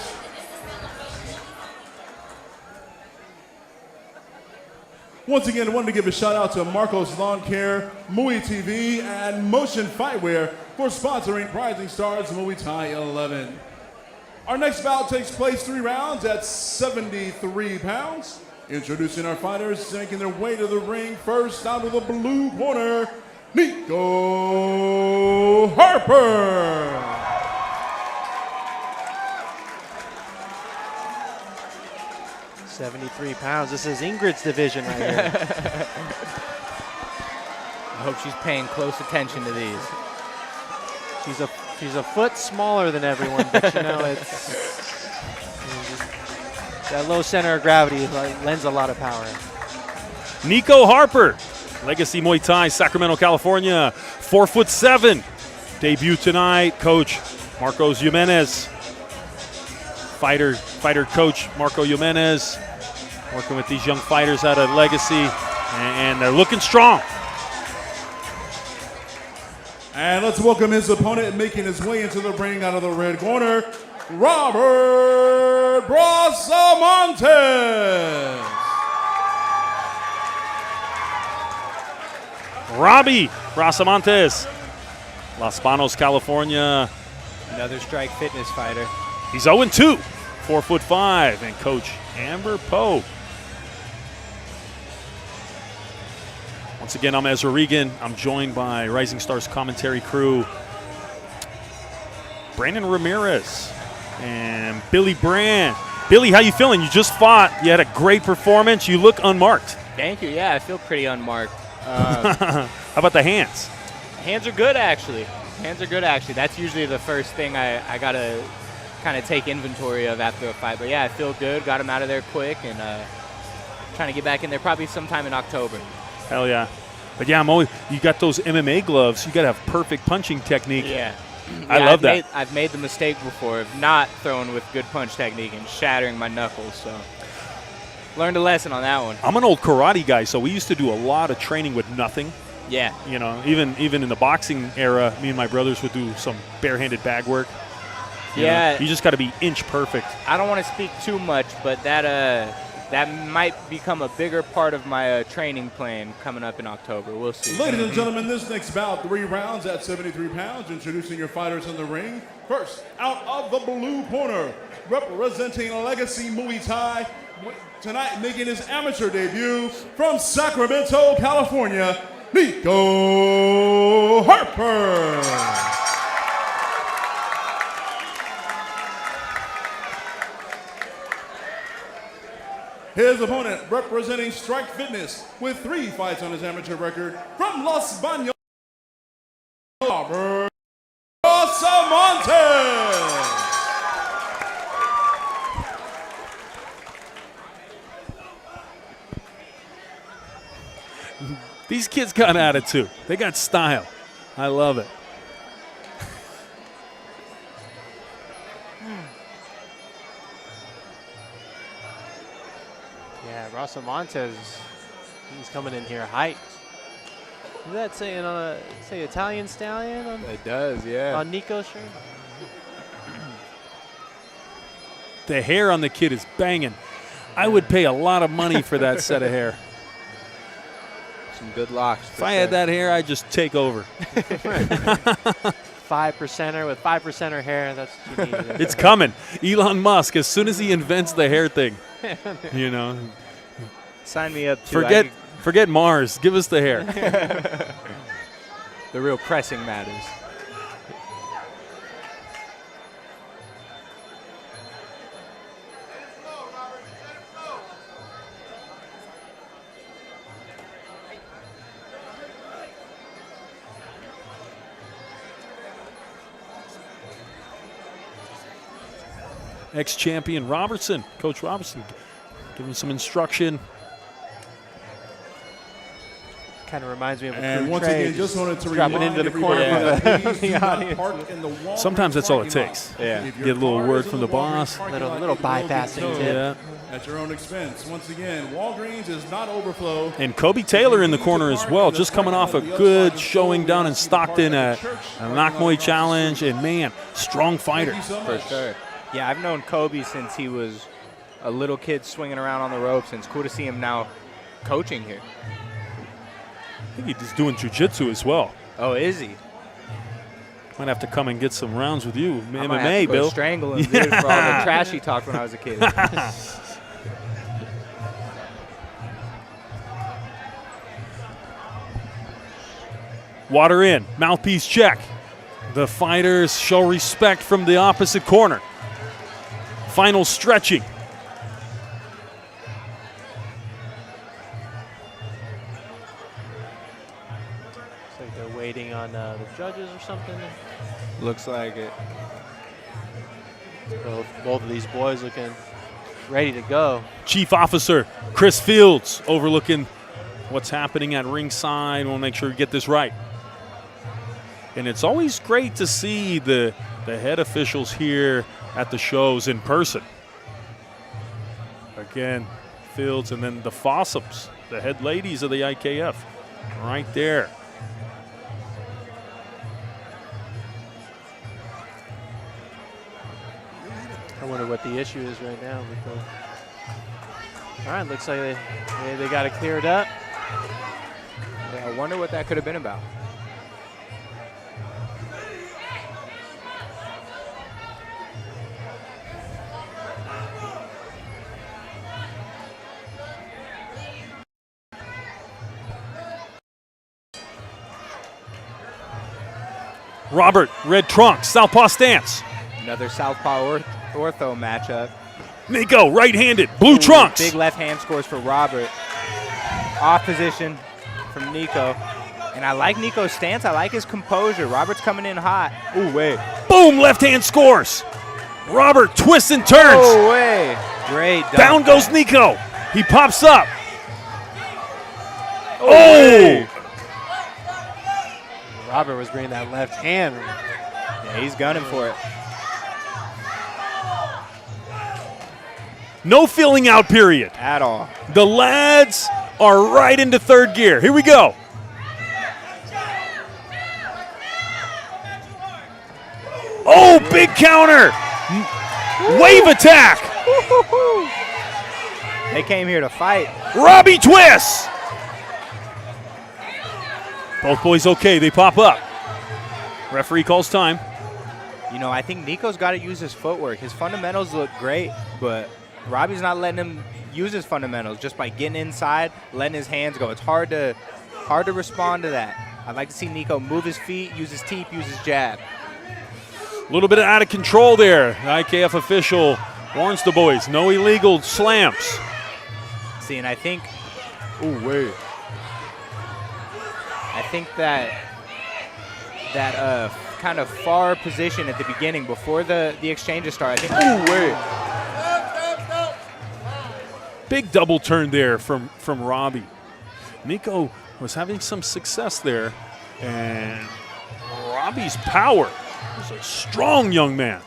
Once again, I wanted to give a shout out to Marcos Lawn Care, Muay TV, and Motion Fightwear for sponsoring Rising Stars Muay Thai 11. Our next bout takes place 3 rounds at 73 pounds. Introducing our fighters, making their way to the ring. First, out of the blue corner, Nico Harper. 73 pounds. This is Ingrid's division right here. I hope she's paying close attention to these. She's a foot smaller than everyone, but you know it's that low center of gravity lends a lot of power. Nico Harper, Legacy Muay Thai, Sacramento, California, 4'7". Debut tonight, Coach Marcos Jimenez. Fighter coach Marco Jimenez, working with these young fighters out of Legacy, and they're looking strong. And let's welcome his opponent, making his way into the ring out of the red corner, Robert Brasamantes. Robbie Brasamantes, Los Banos, California. Another Strike Fitness fighter. He's 0-2, 4'5", and Coach Amber Poe. Once again, I'm Ezra Regan. I'm joined by Rising Stars commentary crew, Brandon Ramirez and Billy Brand. Billy, how you feeling? You just fought. You had a great performance. You look unmarked. Thank you. Yeah, I feel pretty unmarked. How about the hands? Hands are good, actually. That's usually the first thing I got to kind of take inventory of after a fight. But yeah, I feel good. Got him out of there quick and trying to get back in there probably sometime in October. Hell yeah. But yeah, you got those MMA gloves. You got to have perfect punching technique. Yeah. I love that. I've made the mistake before of not throwing with good punch technique and shattering my knuckles. So learned a lesson on that one. I'm an old karate guy, so we used to do a lot of training with nothing. Yeah. You know, even in the boxing era, me and my brothers would do some barehanded bag work. You just got to be inch perfect. I don't want to speak too much, but that might become a bigger part of my training plan coming up in October. We'll see. Ladies and gentlemen, this next bout, 3 rounds at 73 pounds. Introducing your fighters in the ring. First, out of the blue corner, representing Legacy Muay Thai, tonight making his amateur debut from Sacramento, California, Nico Harper. His opponent, representing Strike Fitness, with 3 fights on his amateur record, from Los Banos, Robert Brasamantes. These kids got attitude. They got style. I love it. Yeah, Brasamantes, he's coming in here hyped. Is that saying on a Italian stallion on, It does, yeah. on Nico's shirt? The hair on the kid is banging. I would pay a lot of money for that set of hair. Some good locks. If I had that hair, I'd just take over. 5%er with 5%er hair, that's what you need. It's coming. Elon Musk, as soon as he invents the hair thing, you know, Sign me up, too. forget Mars. Give us the hair. The real pressing matters. Ex-champion Robertson, Coach Robertson, giving some instruction. Kind of reminds me of a And crew once trade, again, just wanted to dropping remind into the corner everybody from that please do the not audience. park in the Walgreens Sometimes that's all it parking takes. lot. Yeah. If your Get a little car word is from in the Walgreens boss. parking Little lot, it will get bypassing towed tip. Yeah. At your own expense. Once again, Walgreens is not overflow. And Kobe Taylor in the corner as well, just coming off a good showing down in Stockton at a Knock Muay Challenge. And, man, strong fighter. For sure. Yeah, I've known Kobe since he was a little kid swinging around on the ropes, and it's cool to see him now coaching here. I think he's doing jiu-jitsu as well. Oh, is he? Might have to come and get some rounds with you. I might have MMA, to go Bill. strangle him, dude, for all the trash he talked when I was a kid. Water in, mouthpiece check. The fighters show respect from the opposite corner. Final stretching. Looks like they're waiting on the judges or something. Looks like it. Both of these boys looking ready to go. Chief Officer Chris Fields overlooking what's happening at ringside. We'll make sure we get this right. And it's always great to see the head officials here at the shows in person. Again, Fields and then the Fossums, the head ladies of the IKF, right there. I wonder what the issue is right now. All right, looks like they got it cleared up. Yeah, I wonder what that could have been about. Robert, red trunks, southpaw stance. Another southpaw ortho matchup. Nico, right-handed, blue trunks. Big left hand scores for Robert. Off position from Nico. And I like Nico's stance. I like his composure. Robert's coming in hot. Ooh, wait. Boom, left hand scores. Robert twists and turns. Oh, way. Great. Down goes Nico. He pops up. Way. Robert was bringing that left hand. Yeah, he's gunning for it. No filling out period. At all. The lads are right into third gear. Here we go. Oh, big counter. Wave attack. They came here to fight. Robbie twists. Both boys okay. They pop up. Referee calls time. You know, I think Nico's got to use his footwork. His fundamentals look great, but Robbie's not letting him use his fundamentals just by getting inside, letting his hands go. It's hard to respond to that. I'd like to see Nico move his feet, use his teep, use his jab. A little bit out of control there. The IKF official warns the boys. No illegal slams. See, and I think, ooh, wait. I think that kind of far position at the beginning before the exchanges start. I think, ooh, wait. Big double turn there from Robbie. Nico was having some success there. And Robbie's power is a strong young man.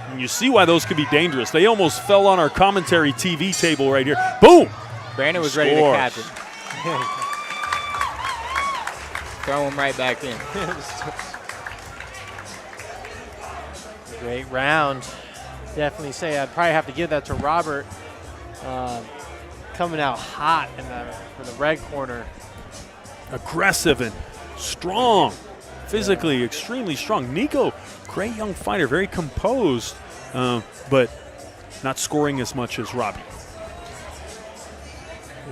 And you see why those could be dangerous. They almost fell on our commentary TV table right here. Boom! Brandon was ready to catch it. Throw him right back in. Great round. Definitely say I'd probably have to give that to Robert. Coming out hot for the red corner. Aggressive and strong. Physically extremely strong. Nico, great young fighter, very composed, but not scoring as much as Robbie.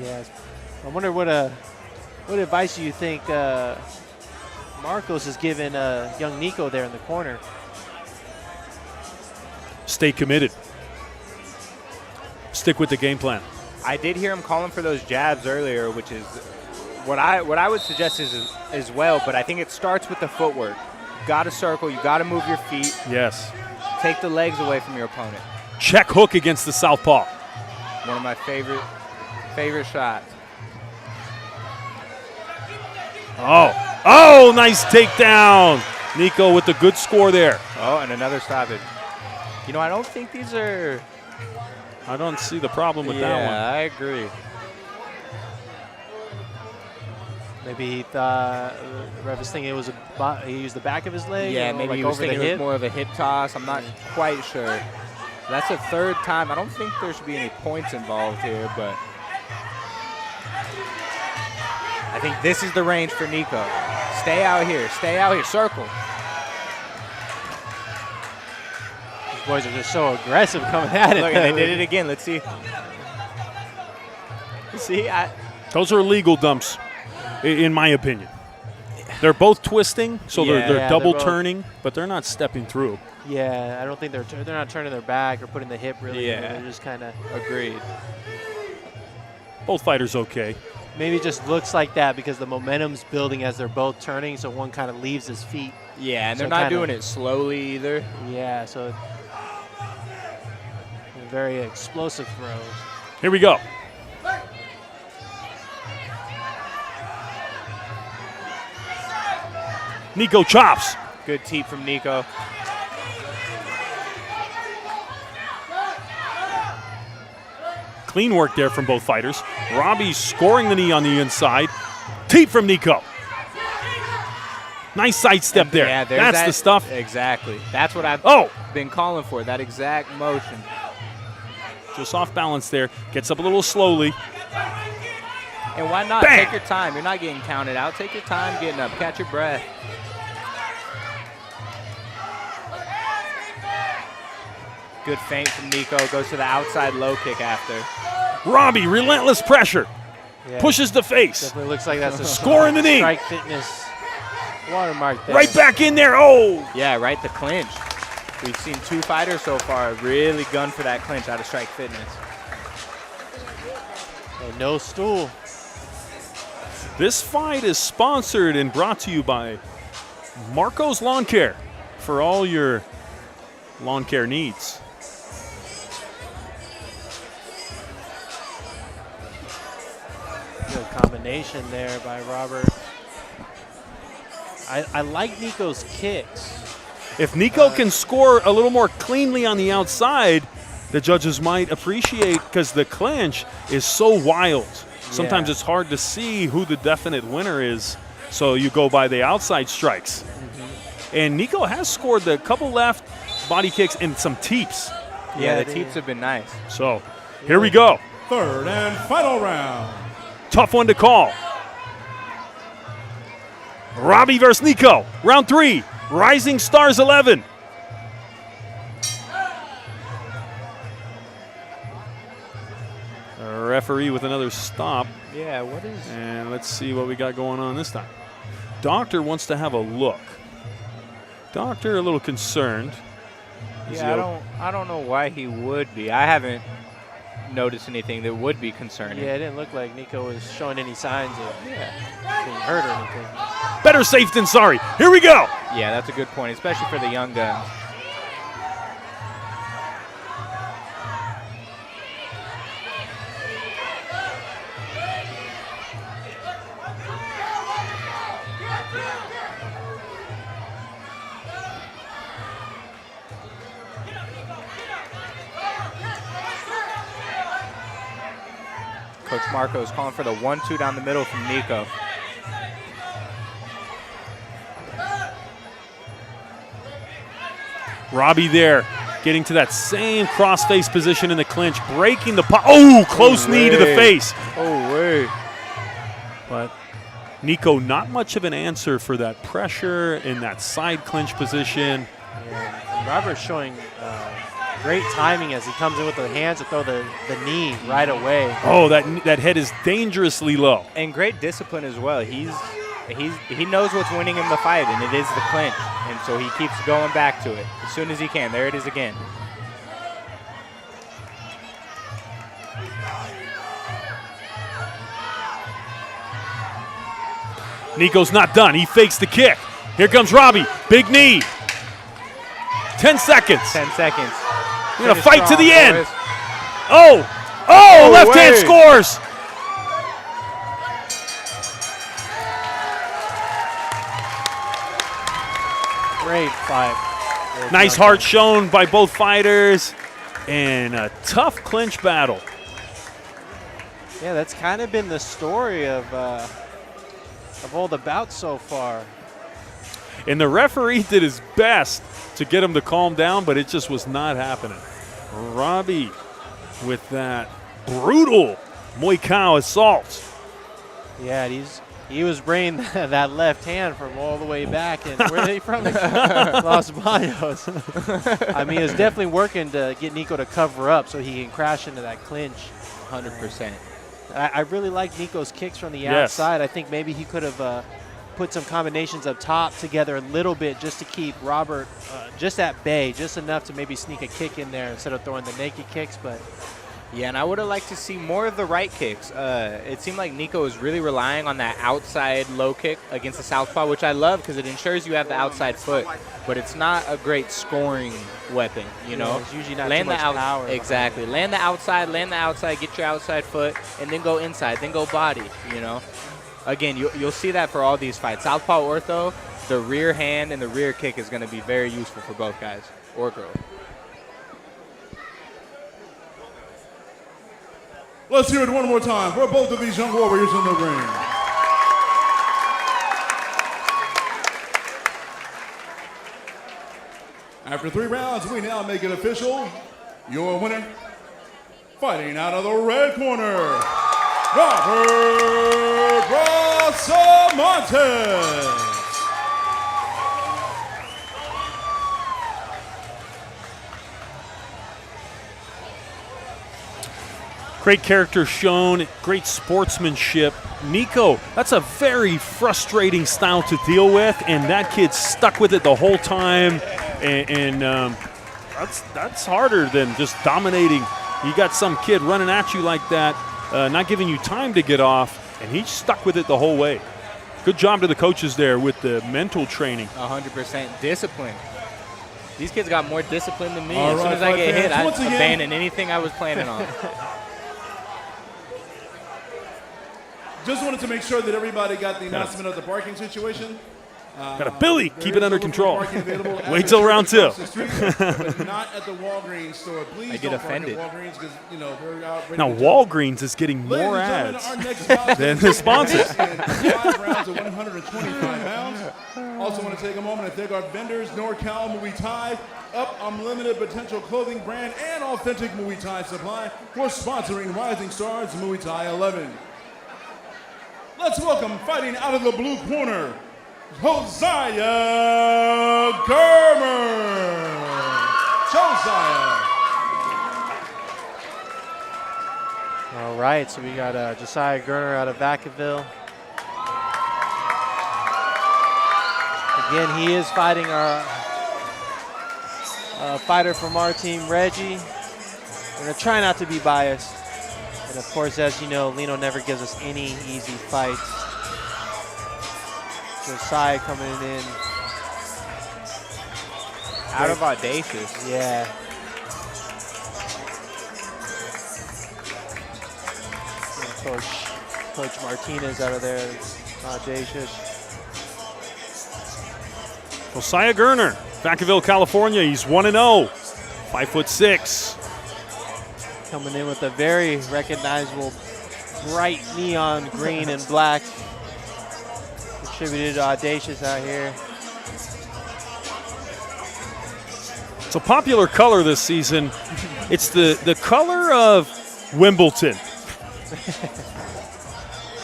Yeah, I wonder what advice do you think Marcos is giving young Nico there in the corner? Stay committed. Stick with the game plan. I did hear him calling for those jabs earlier, which is what I would suggest is as well, but I think it starts with the footwork. You got to circle, you got to move your feet. Yes. Take the legs away from your opponent. Check hook against the southpaw. One of my favorite shots. Oh, nice takedown. Nico with the good score there. Oh, and another stoppage. You know, I don't think these are... I don't see the problem with that one. Yeah, I agree. Maybe he thought Rev was thinking it was he used the back of his leg. Yeah, or maybe like he was over thinking the it hip. was more of a hip toss. I'm not quite sure. That's the third time. I don't think there should be any points involved here, but I think this is the range for Nico. Stay out here. Stay out here. Circle. These boys are just so aggressive coming at it. Look, and they did it again. Let's see. See, those are illegal dumps, in my opinion. They're both twisting, so they're double turning, but they're not stepping through. Yeah, I don't think they're not turning their back or putting the hip really. Yeah. They're just kind of agreed. Both fighters okay. Maybe it just looks like that because the momentum's building as they're both turning, so one kind of leaves his feet. Yeah, and So they're not kinda- doing it slowly either. Yeah, so very explosive throws. Here we go. Nico chops. Good teep from Nico. Clean work there from both fighters. Robbie scoring the knee on the inside. Teep from Nico. Nice sidestep there. Yeah, That's the stuff. Exactly. That's what I've been calling for, that exact motion. Just off balance there. Gets up a little slowly. And why not? Bam! Take your time. You're not getting counted out. Take your time getting up. Catch your breath. Good feint from Nico. Goes to the outside low kick after. Robbie, relentless pressure. Yeah. Pushes the face. Definitely looks like that's a Scoring the knee. Strike Fitness watermark there. Right back in there. Oh! Yeah, right, the clinch. We've seen two fighters so far really gun for that clinch out of Strike Fitness. And no stool. This fight is sponsored and brought to you by Marco's Lawn Care for all your lawn care needs. Good combination there by Robert. I like Nico's kicks. If Nico can score a little more cleanly on the outside, the judges might appreciate, because the clinch is so wild. Sometimes it's hard to see who the definite winner is, so you go by the outside strikes. And Nico has scored a couple left body kicks and some teeps. Yeah, the teeps have been nice. So here we go. Third and final round. Tough one to call. Robbie versus Nico. Round 3. Rising Stars 11. A referee with another stop. Yeah, what is... And let's see what we got going on this time. Doctor wants to have a look. Doctor a little concerned. Yeah, I don't know why he would be. I haven't noticed anything that would be concerning. Yeah, it didn't look like Nico was showing any signs of being hurt or anything. Better safe than sorry. Here we go. Yeah, that's a good point, especially for the young guns. Coach Marco is calling for the 1-2 down the middle from Nico. Robbie there, getting to that same cross-face position in the clinch, breaking the oh, close knee to the face. Oh, wait. But Nico, not much of an answer for that pressure in that side clinch position. And Robert's showing great timing as he comes in with the hands to throw the knee right away. Oh, that head is dangerously low. And great discipline as well. He knows what's winning him the fight, and it is the clinch. And so he keeps going back to it as soon as he can. There it is again. Nico's not done. He fakes the kick. Here comes Robbie. Big knee. 10 seconds. 10 seconds. We're going to fight to the end. Torres. Oh, left hand way. scores. Great fight. Nice heart shown by both fighters. And a tough clinch battle. Yeah, that's kind of been the story of all the bouts so far. And the referee did his best to get him to calm down, but it just was not happening. Robbie with that brutal Muay Thai assault. Yeah, he was bringing that left hand from all the way back. And where are they from? Los Baños. I mean, he was definitely working to get Nico to cover up so he can crash into that clinch. 100%. I really like Nico's kicks from the Yes. outside. I think maybe he could have put some combinations up top together a little bit just to keep Robert just at bay, just enough to maybe sneak a kick in there instead of throwing the naked kicks. But Yeah, and I would have liked to see more of the right kicks. It seemed like Nico was really relying on that outside low kick against the southpaw, which I love because it ensures you have the outside foot. But it's not a great scoring weapon, you know. it's usually not land too much power. Exactly. Land the outside, get your outside foot, and then go inside, then go body, you know. Again, you'll see that for all these fights. Southpaw ortho, the rear hand and the rear kick is going to be very useful for both guys or girls. Let's hear it one more time for both of these young warriors in the ring. After 3 rounds, we now make it official. Your winner, fighting out of the red corner, Harper Brasamantes. Great character shown, great sportsmanship. Nico, that's a very frustrating style to deal with, and that kid stuck with it the whole time. And that's harder than just dominating. You got some kid running at you like that, not giving you time to get off, and he stuck with it the whole way. Good job to the coaches there with the mental training. 100% discipline. These kids got more discipline than me. All As soon right, as I get hit, I once again- abandon anything I was planning on. Just wanted to make sure that everybody got the announcement of the parking situation. Got a Billy, keep it under control. Wait Wait till round 2. But not at the Walgreens store. Please I get don't offended. park at Walgreens because, you know, we're out ready Now to Walgreens is getting Ladies more and gentlemen, ads. our next bout than the sponsors. in 5 rounds of 125 pounds. Also want to take a moment and thank our vendors, NorCal Muay Thai, Up Unlimited Potential Clothing Brand, and Authentic Muay Thai Supply for sponsoring Rising Stars Muay Thai 11. Let's welcome, fighting out of the blue corner, Josiah Gerner. Josiah. All right, so we got Josiah Gerner out of Vacaville. Again, he is fighting our fighter from our team, Reggie. We're going to try not to be biased. And of course, as you know, Lino never gives us any easy fights. Josiah coming in. Out of audacious. Yeah. And Coach Martinez out of there, audacious. Josiah Gerner, Vacaville, California. He's 1-0, 5'6". Coming in with a very recognizable bright neon green and black. Contributed to Audacious out here. It's a popular color this season. It's the color of Wimbledon.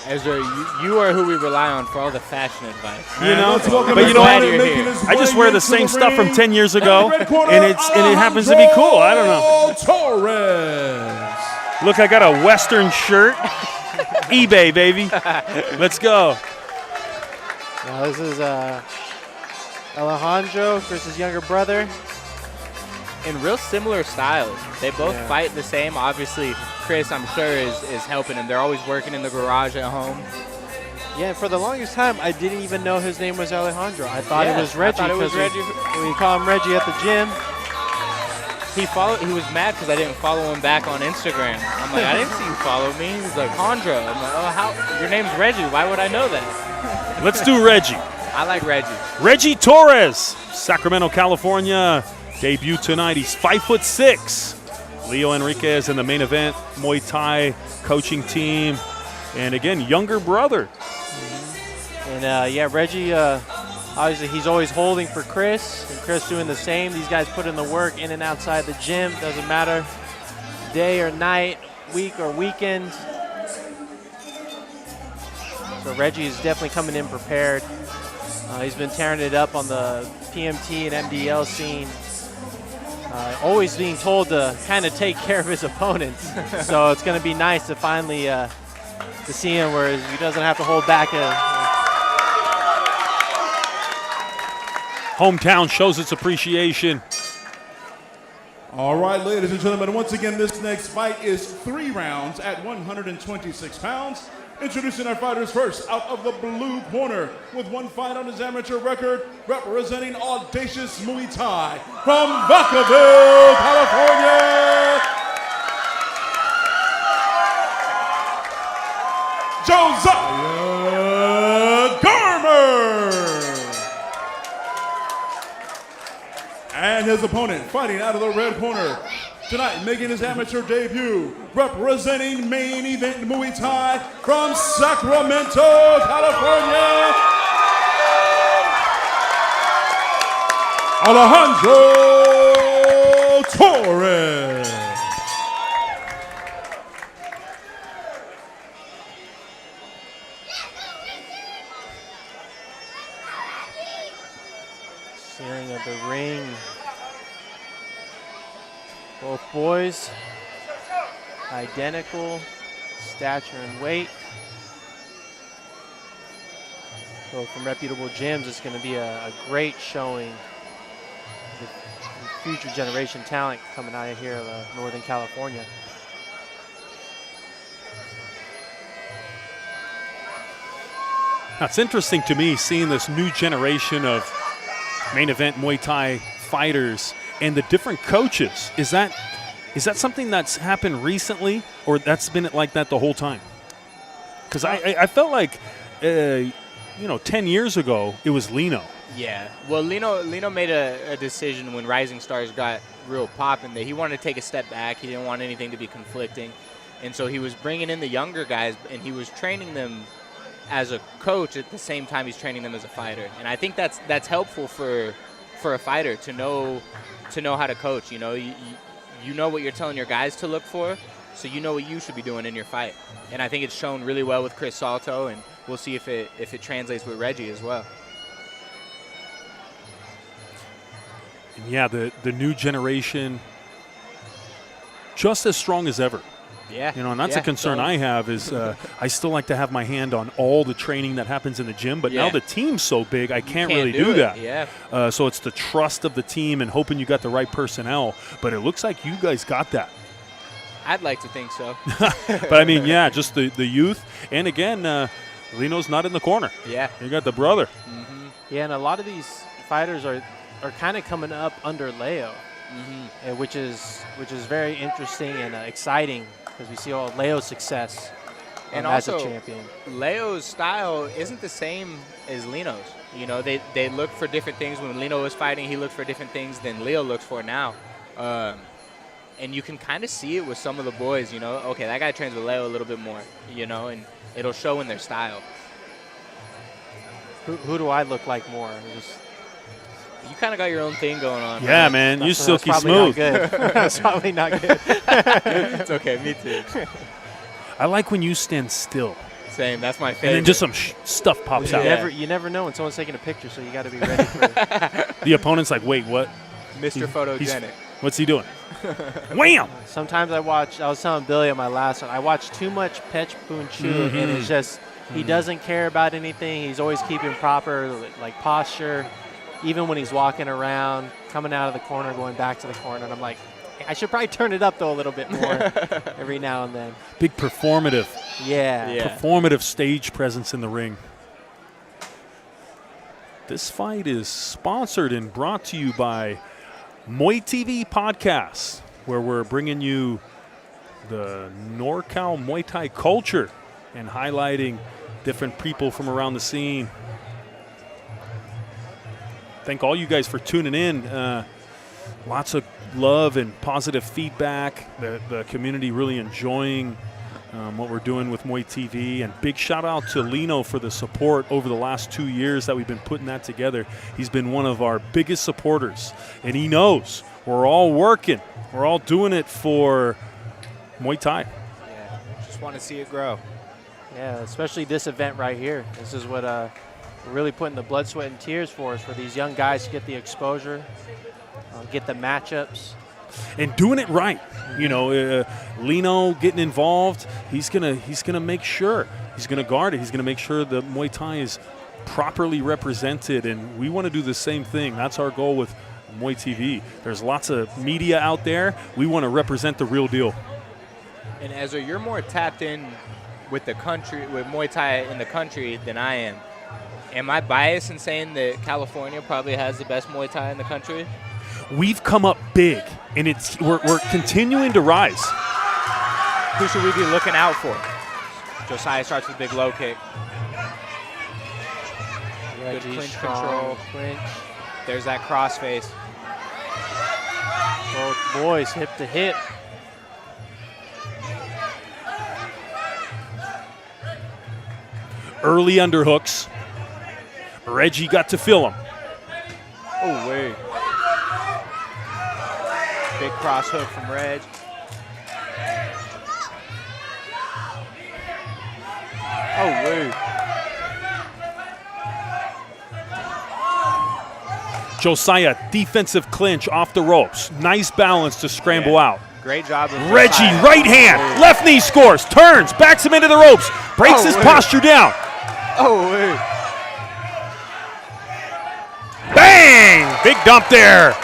Ezra, you are who we rely on for all the fashion advice. You know, welcome but you know what? Glad you're here. I just wear the same stuff from 10 years ago, and it happens to be cool. I don't know. Torres. Look, I got a Western shirt. eBay, baby. Let's go. Now this is Alejandro versus younger brother. In real similar styles. They both fight the same. Obviously, Chris, I'm sure, is helping him. They're always working in the garage at home. Yeah, for the longest time, I didn't even know his name was Alejandro. I thought it was Reggie. I thought it was because Reggie. we call him Reggie at the gym. He was mad because I didn't follow him back on Instagram. I'm like, I didn't see you follow me. He's like, Hondro. I'm like, oh, how? Your name's Reggie. Why would I know that? Let's do Reggie. I like Reggie. Reggie Torres, Sacramento, California. Debut tonight. He's 5'6". Leo Enriquez in the main event, Muay Thai coaching team, and again, younger brother. And Reggie, obviously he's always holding for Chris, and Chris doing the same. These guys put in the work in and outside the gym. Doesn't matter day or night, week or weekend. So Reggie is definitely coming in prepared. He's been tearing it up on the PMT and MDL scene. Always being told to kind of take care of his opponents. So it's going to be nice to finally to see him where he doesn't have to hold back. Hometown shows its appreciation. All right, ladies and gentlemen, once again, this next fight is 3 rounds at 126 pounds. Introducing our fighters first, out of the blue corner, with 1 fight on his amateur record, representing Audacious Muay Thai from Vacaville, California, Josiah Gerner. And his opponent, fighting out of the red corner, tonight making his amateur debut, representing Main Event Muay Thai from Sacramento, California, Alejandro Torres. Ceiling of the ring. Both boys, identical stature and weight. So from reputable gyms, it's going to be a great showing. The future generation talent coming out of here, Northern California. Now, it's interesting to me seeing this new generation of main event Muay Thai fighters and the different coaches. Is that something that's happened recently, or that's been like that the whole time? Because I felt like, 10 years ago, it was Lino. Yeah. Well, Lino made a decision when Rising Stars got real popping that he wanted to take a step back. He didn't want anything to be conflicting. And so he was bringing in the younger guys, and he was training them as a coach at the same time he's training them as a fighter. And I think that's helpful for a fighter to know how to coach. You know what you're telling your guys to look for, so you know what you should be doing in your fight. And I think it's shown really well with Chris Salto, and we'll see if it translates with Reggie as well. And yeah, the new generation, just as strong as ever. Yeah. And that's a concern I have is I still like to have my hand on all the training that happens in the gym, but now the team's so big, I can't really do that. Yeah. So it's the trust of the team and hoping you got the right personnel, but it looks like you guys got that. I'd like to think so. But I mean, yeah, just the youth. And again, Lino's not in the corner. Yeah. You got the brother. Mm-hmm. Yeah, and a lot of these fighters are kind of coming up under Leo, which is very interesting and exciting because we see all Leo's success and as also, a champion. Leo's style isn't the same as Lino's. They look for different things. When Lino was fighting, he looked for different things than Leo looks for now. And you can kind of see it with some of the boys, you know. Okay, that guy trains with Leo a little bit more, you know, and it'll show in their style. Who do I look like more? You kind of got your own thing going on. Yeah, man. You're silky smooth. That's probably not good. It's okay. Me too. I like when you stand still. Same. That's my favorite. And then just some stuff pops out. You never know when someone's taking a picture, so you got to be ready for it. The opponent's like, wait, what? Mr. Photogenic. What's he doing? Wham! Sometimes I was telling Billy on my last one, I watch too much Pech Boon Chu, and it's just, he doesn't care about anything. He's always keeping proper like posture, even when he's walking around, coming out of the corner, going back to the corner. And I'm like, I should probably turn it up, though, a little bit more every now and then. Big performative. Yeah. Performative stage presence in the ring. This fight is sponsored and brought to you by Muay TV Podcast, where we're bringing you the NorCal Muay Thai culture and highlighting different people from around the scene. Thank all you guys for tuning in. Lots of love and positive feedback. The community really enjoying what we're doing with Muay TV. And big shout out to Lino for the support over the last 2 years that we've been putting that together. He's been one of our biggest supporters, and he knows we're all working. We're all doing it for Muay Thai. Yeah, just want to see it grow. Yeah, especially this event right here. This is what we're really putting the blood, sweat, and tears for, is for these young guys to get the exposure, get the matchups. And doing it right. You know, Lino getting involved, he's gonna make sure. He's gonna guard it. He's gonna make sure the Muay Thai is properly represented, and we want to do the same thing. That's our goal with Muay TV. There's lots of media out there. We want to represent the real deal. And Ezra, you're more tapped in with the country, with Muay Thai in the country than I am. Am I biased in saying that California probably has the best Muay Thai in the country? We've come up big, and we're continuing to rise. Who should we be looking out for? Josiah starts with a big low kick. Good clinch control. Clinch. There's that crossface. Both boys hip to hip. Early underhooks. Reggie got to feel him. Oh, wait. Big cross hook from Reg. Oh, wait. Josiah, defensive clinch off the ropes. Nice balance to scramble out. Great job of Reggie, Josiah. right hand, left knee scores, turns, backs him into the ropes, breaks his posture down. Oh, wait. Bang! Big dump there.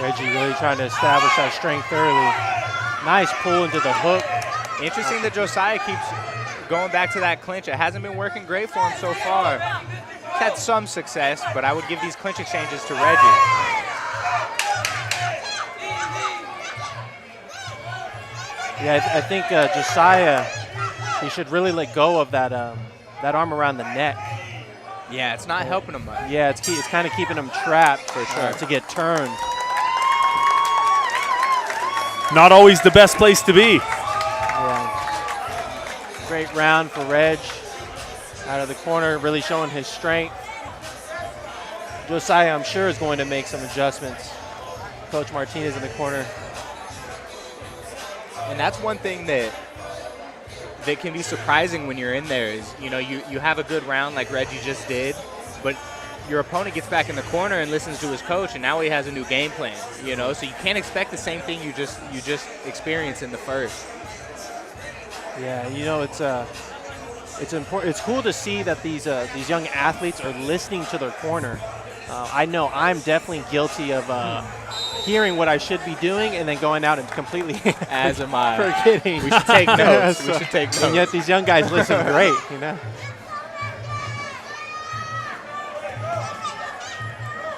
Reggie really trying to establish that strength early. Nice pull into the hook. Interesting that Josiah keeps going back to that clinch. It hasn't been working great for him so far. He's had some success, but I would give these clinch exchanges to Reggie. Yeah, I think Josiah, he should really let go of that arm around the neck. Yeah, it's not helping him much. Yeah, it's kind of keeping him trapped for sure to get turned. Not always the best place to be. Yeah. Great round for Reg. Out of the corner, really showing his strength. Josiah, I'm sure, is going to make some adjustments. Coach Martinez in the corner. And that's one thing that can be surprising when you're in there is, you know, you have a good round like Reggie just did, but your opponent gets back in the corner and listens to his coach, and now he has a new game plan, you know, so you can't expect the same thing you just experienced in the first. Yeah, you know, it's important. It's cool to see that these young athletes are listening to their corner. I know I'm definitely guilty of hearing what I should be doing and then going out and completely as am I. Forgetting. We should take notes. We should take notes. And yet these young guys listen great, you know.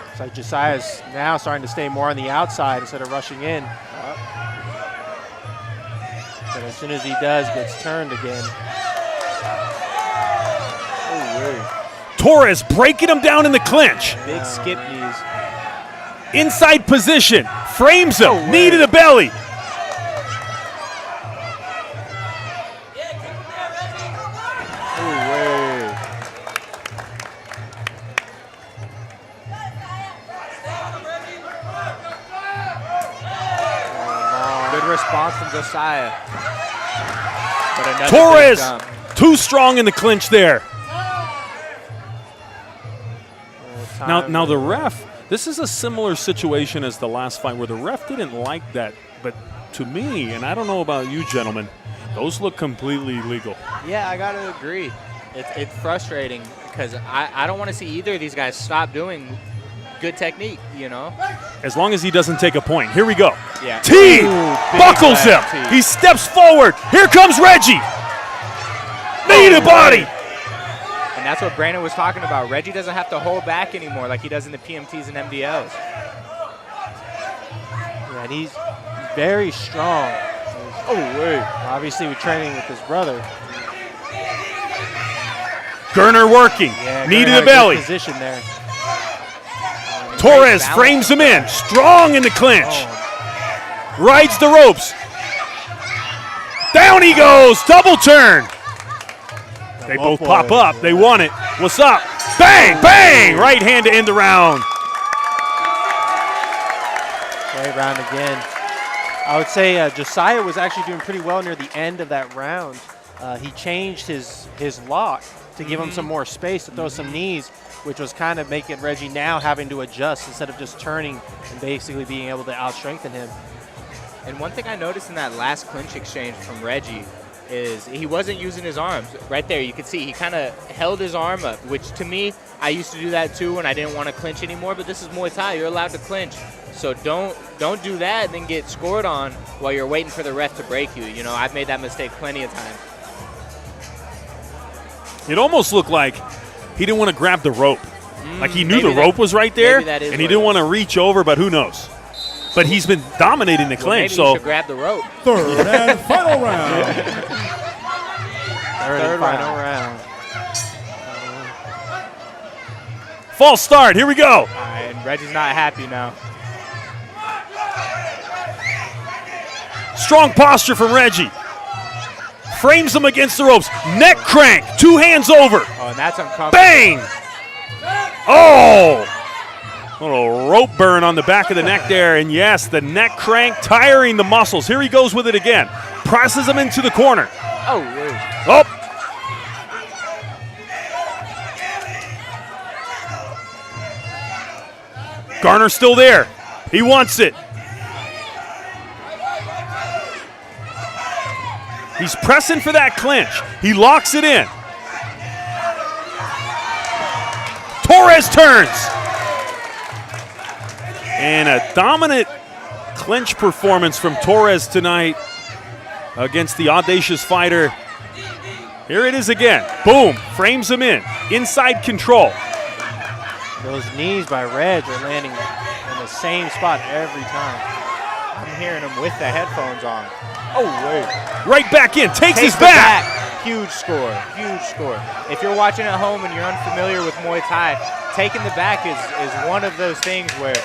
It's like Josiah's now starting to stay more on the outside instead of rushing in. But as soon as he does, gets turned again. Torres breaking him down in the clinch. Big skip knees. Inside position. Frames him. No Knee way. to the belly. Good response from Josiah. But another Torres, big jump. too strong in the clinch there. Now the ref, this is a similar situation as the last fight where the ref didn't like that, but to me, and I don't know about you gentlemen, those look completely legal. Yeah, I got to agree. It's frustrating because I don't want to see either of these guys stop doing good technique, you know? As long as he doesn't take a point. Here we go. Yeah. T Ooh, buckles him. big left T. He steps forward. Here comes Reggie. Knee to body. And that's what Brandon was talking about. Reggie doesn't have to hold back anymore like he does in the PMTs and MDLs. Yeah, and he's very strong. Oh, wait. Obviously, we're training with his brother. Gerner working. Yeah, Knee Gerner to had the a good belly. Position there. Torres balance. frames him in. Strong in the clinch. Oh, Rides the ropes. Down he goes. Double turn. They both pop up. They want it. What's up? Bang, bang. Right hand to end the round. great round again. I would say Josiah was actually doing pretty well near the end of that round. He changed his lock to give him some more space to throw some knees, which was kind of making Reggie now having to adjust instead of just turning and basically being able to out-strengthen him. And one thing I noticed in that last clinch exchange from Reggie is he wasn't using his arms. Right there, you could see he kind of held his arm up, which to me, I used to do that too when I didn't want to clinch anymore, but this is Muay Thai. You're allowed to clinch. So don't do that and then get scored on while you're waiting for the ref to break you. You know, I've made that mistake plenty of times. It almost looked like he didn't want to grab the rope. Like he knew maybe the rope was right there, that is and he what didn't it want to reach over, but who knows? But he's been dominating the Well, clinch, maybe you so should grab the rope. Third and final round. Third and final round. false start. Here we go. All right, and Reggie's not happy now. Strong posture from Reggie. Frames him against the ropes. Neck crank. 2 hands over. Oh, and that's uncomfortable. Bang! Oh! Little rope burn on the back of the neck there. And yes, the neck crank tiring the muscles. Here he goes with it again. Presses him into the corner. Oh, wait. Oh! Gerner still there. He wants it. He's pressing for that clinch. He locks it in. Torres turns. And a dominant clinch performance from Torres tonight against the audacious fighter. Here it is again. Boom. Frames him in. Inside control. Those knees by Reg are landing in the same spot every time. I'm hearing him with the headphones on. Oh, wait. Right back in. Takes his the back. Huge score. Huge score. If you're watching at home and you're unfamiliar with Muay Thai, taking the back is one of those things where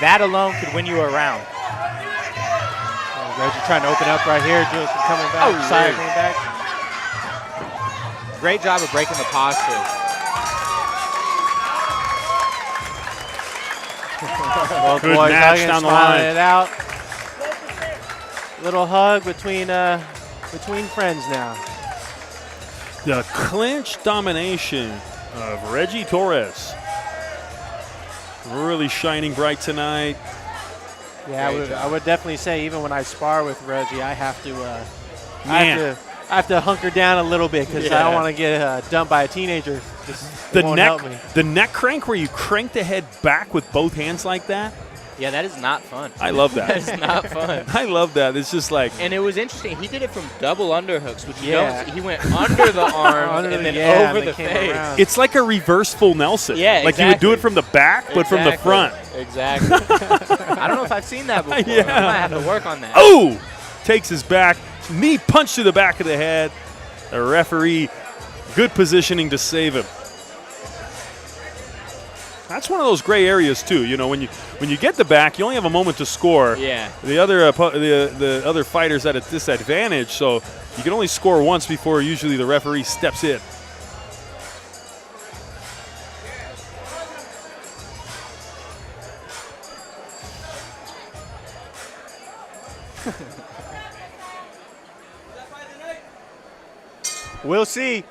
that alone could win you a round. Reggie trying to open up right here. Jules coming back. Oh, Side yeah. coming back. Great job of breaking the posture. Both Good boys match hugging, down the smiling line. it out. Little hug between friends now. The clinch domination of Reggie Torres. Really shining bright tonight. Yeah, I would definitely say even when I spar with Reggie, I have to hunker down a little bit because I don't want to get dumped by a teenager. The It won't help me. neck crank where you crank the head back with both hands like that. Yeah, that is not fun. I love that. That is not fun. I love that. It's just like And it was interesting. He did it from double underhooks, which you Yeah. don't see. He went under the arms Under and the- then yeah, over and the they came face. around. it's like a reverse full Nelson. Yeah, like you would do exactly. it from the back, but from the front. Exactly. I don't know if I've seen that before. Yeah. I might have to work on that. Oh! Takes his back. Knee punch to the back of the head. The referee, good positioning to save him. That's one of those gray areas too. You know, when you get the back, you only have a moment to score. Yeah. The other fighter's at a disadvantage, so you can only score once before usually the referee steps in. We'll see.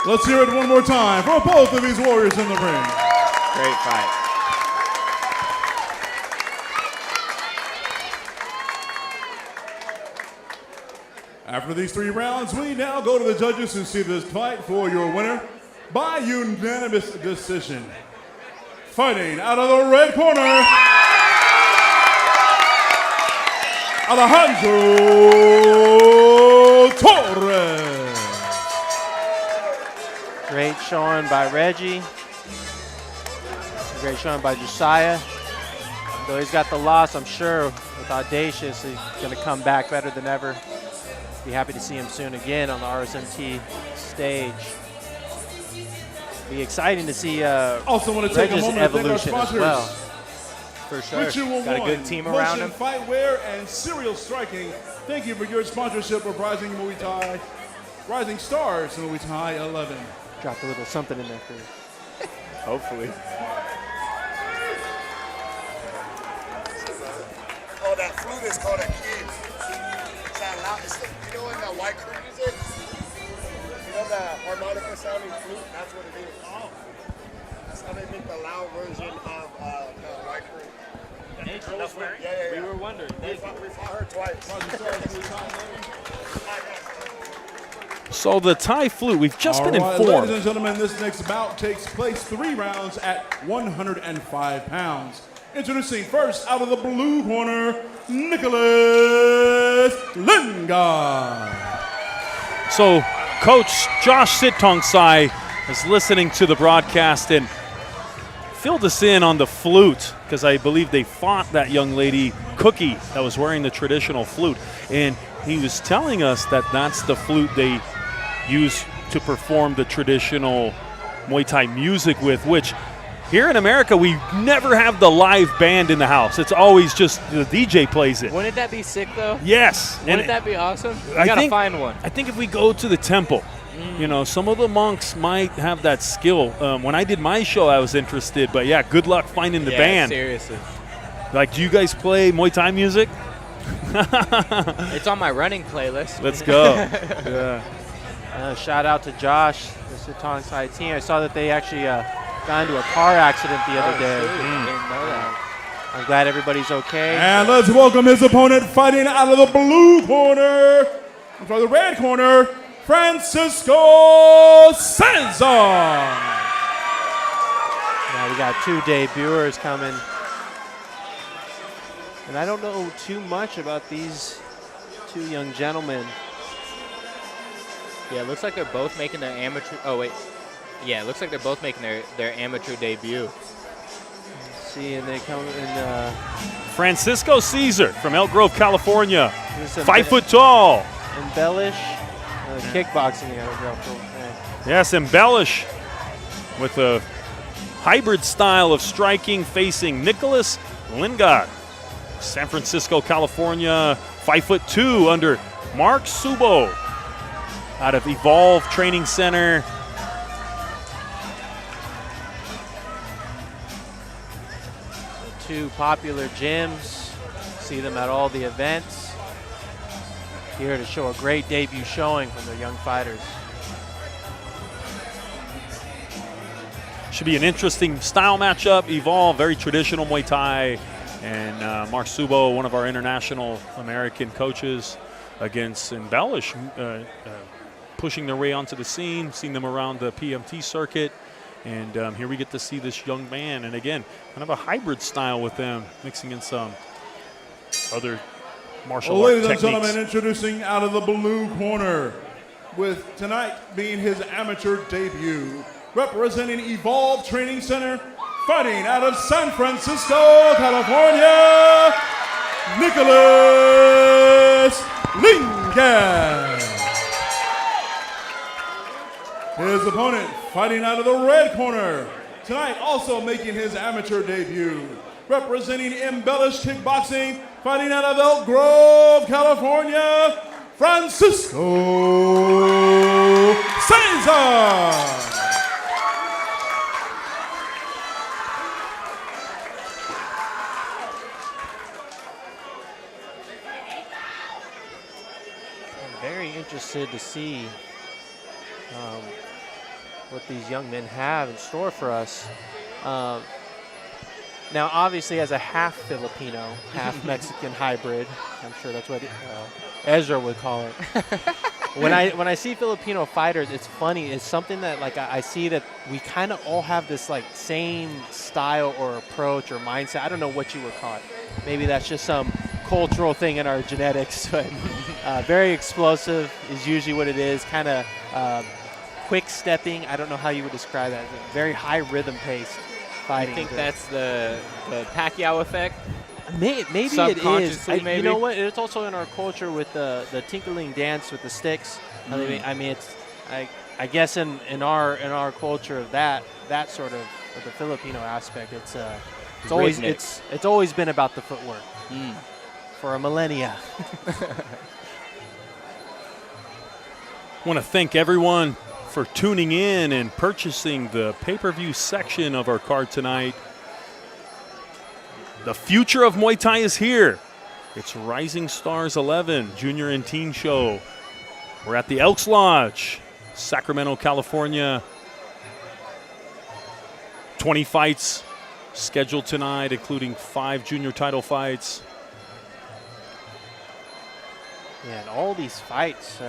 Let's hear it one more time for both of these warriors in the ring. Great fight. After these 3 rounds, we now go to the judges who see this fight for your winner by unanimous decision. Fighting out of the red corner, Alejandro Torres. Great showing by Reggie. Great showing by Josiah. Though he's got the loss, I'm sure with Audacious, he's going to come back better than ever. Be happy to see him soon again on the RSMT stage. Be exciting to see also want to take Reggie's a moment to thank our evolution as sponsors. well. For sure. Ritual Got a good One, team around Motion him. Fightwear and Serial Striking. Thank you for your sponsorship of Rising Muay Thai, Rising Stars Muay Thai 11. Dropped a little something in there for you. Hopefully. Oh, that flute is called a key. It's that loud. It's the, you know when that white crew music? You know that harmonica sounding flute? That's what it is. Oh. That's how they make the loud version of the white crew. Yeah. We were wondering. We've fought her twice. So the Thai flute, we've just been All right, informed. ladies and gentlemen, this next bout takes place 3 rounds at 105 pounds. Introducing first out of the blue corner, Nicholas Lingard. So Coach Josh Sitongsai is listening to the broadcast and filled us in on the flute because I believe they fought that young lady, Cookie, that was wearing the traditional flute. And he was telling us that that's the flute they use to perform the traditional Muay Thai music with, which here in America, we never have the live band in the house. It's always just the DJ plays it. Wouldn't that be sick, though? Yes. Wouldn't that be awesome? We I gotta think- find one. I think if we go to the temple, you know, some of the monks might have that skill. When I did my show, I was interested, but yeah, good luck finding the band. Seriously. Like, do you guys play Muay Thai music? It's on my running playlist. Let's go. Yeah. Shout out to Josh, the Sitongsai team. I saw that they actually got into a car accident the other day. Didn't know that. I'm glad everybody's okay. And let's welcome his opponent fighting out of the blue corner. For the red corner, Francisco Cesar. Now we got 2 debuters coming. And I don't know too much about these 2 young gentlemen. Yeah, it looks like they're both making their amateur. Oh wait, yeah, it looks like they're both making their amateur debut. See, and they come in. Francisco Caesar from Elk Grove, California. This is 5 foot tall. Embellish. Kickboxing. Yes, embellish with a hybrid style of striking facing Nicholas Lingard. San Francisco, California, 5'2" under Mark Subo out of Evolve Training Center. Two popular gyms. See them at all the events. Here to show a great debut showing from their young fighters. Should be an interesting style matchup. Evolve, very traditional Muay Thai. And Mark Subo, one of our international American coaches, against Embellish, pushing their way onto the scene, seeing them around the PMT circuit. And here we get to see this young man. And again, kind of a hybrid style with them, mixing in some other martial art Ladies and techniques. gentlemen, introducing out of the blue corner, with tonight being his amateur debut, representing Evolve Training Center, fighting out of San Francisco, California, Nicholas Lincoln. His opponent fighting out of the red corner. Tonight also making his amateur debut. Representing Embellished Kickboxing, fighting out of Elk Grove, California, Francisco Cesar. I'm very interested to see what these young men have in store for us. Now, obviously, as a half Filipino, half Mexican hybrid, I'm sure that's what Ezra would call it. When I see Filipino fighters, it's funny. It's something that like I see that we kind of all have this like same style or approach or mindset. I don't know what you would call it. Maybe that's just some cultural thing in our genetics. But very explosive is usually what it is. Kind of quick stepping. I don't know how you would describe that. Very high rhythm paced. I think that's the Pacquiao effect. Maybe it is. Maybe. You know what? It's also in our culture with the tinkling dance with the sticks. I mean, it's I guess in our culture of that sort of the Filipino aspect. It's always been about the footwork for a millennia. Want to thank everyone for tuning in and purchasing the pay-per-view section of our card tonight. The future of Muay Thai is here. It's Rising Stars 11 Junior and Teen Show. We're at the Elks Lodge, Sacramento, California. 20 fights scheduled tonight, including 5 junior title fights. Yeah, and all these fights,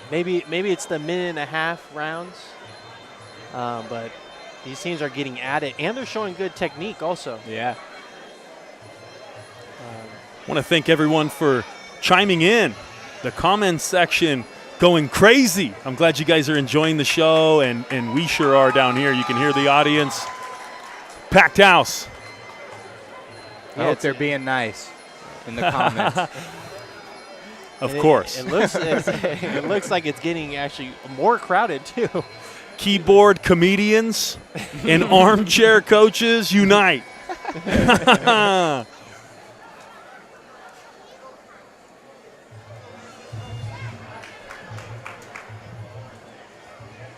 maybe it's the minute and a half rounds, but these teams are getting at it, and they're showing good technique also. Yeah. Want to thank everyone for chiming in. The comments section going crazy. I'm glad you guys are enjoying the show, and we sure are down here. You can hear the audience. Packed house. I hope they're being nice in the comments. Of course. It looks like it's getting actually more crowded too. Keyboard comedians and armchair coaches unite.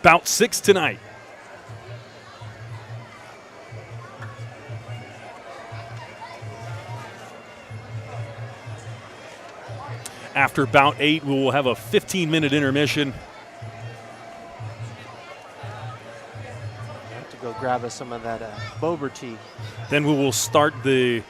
Bout 6 tonight. After bout 8, we will have a 15-minute intermission. I have to go grab us some of that boba tea. Then we will start the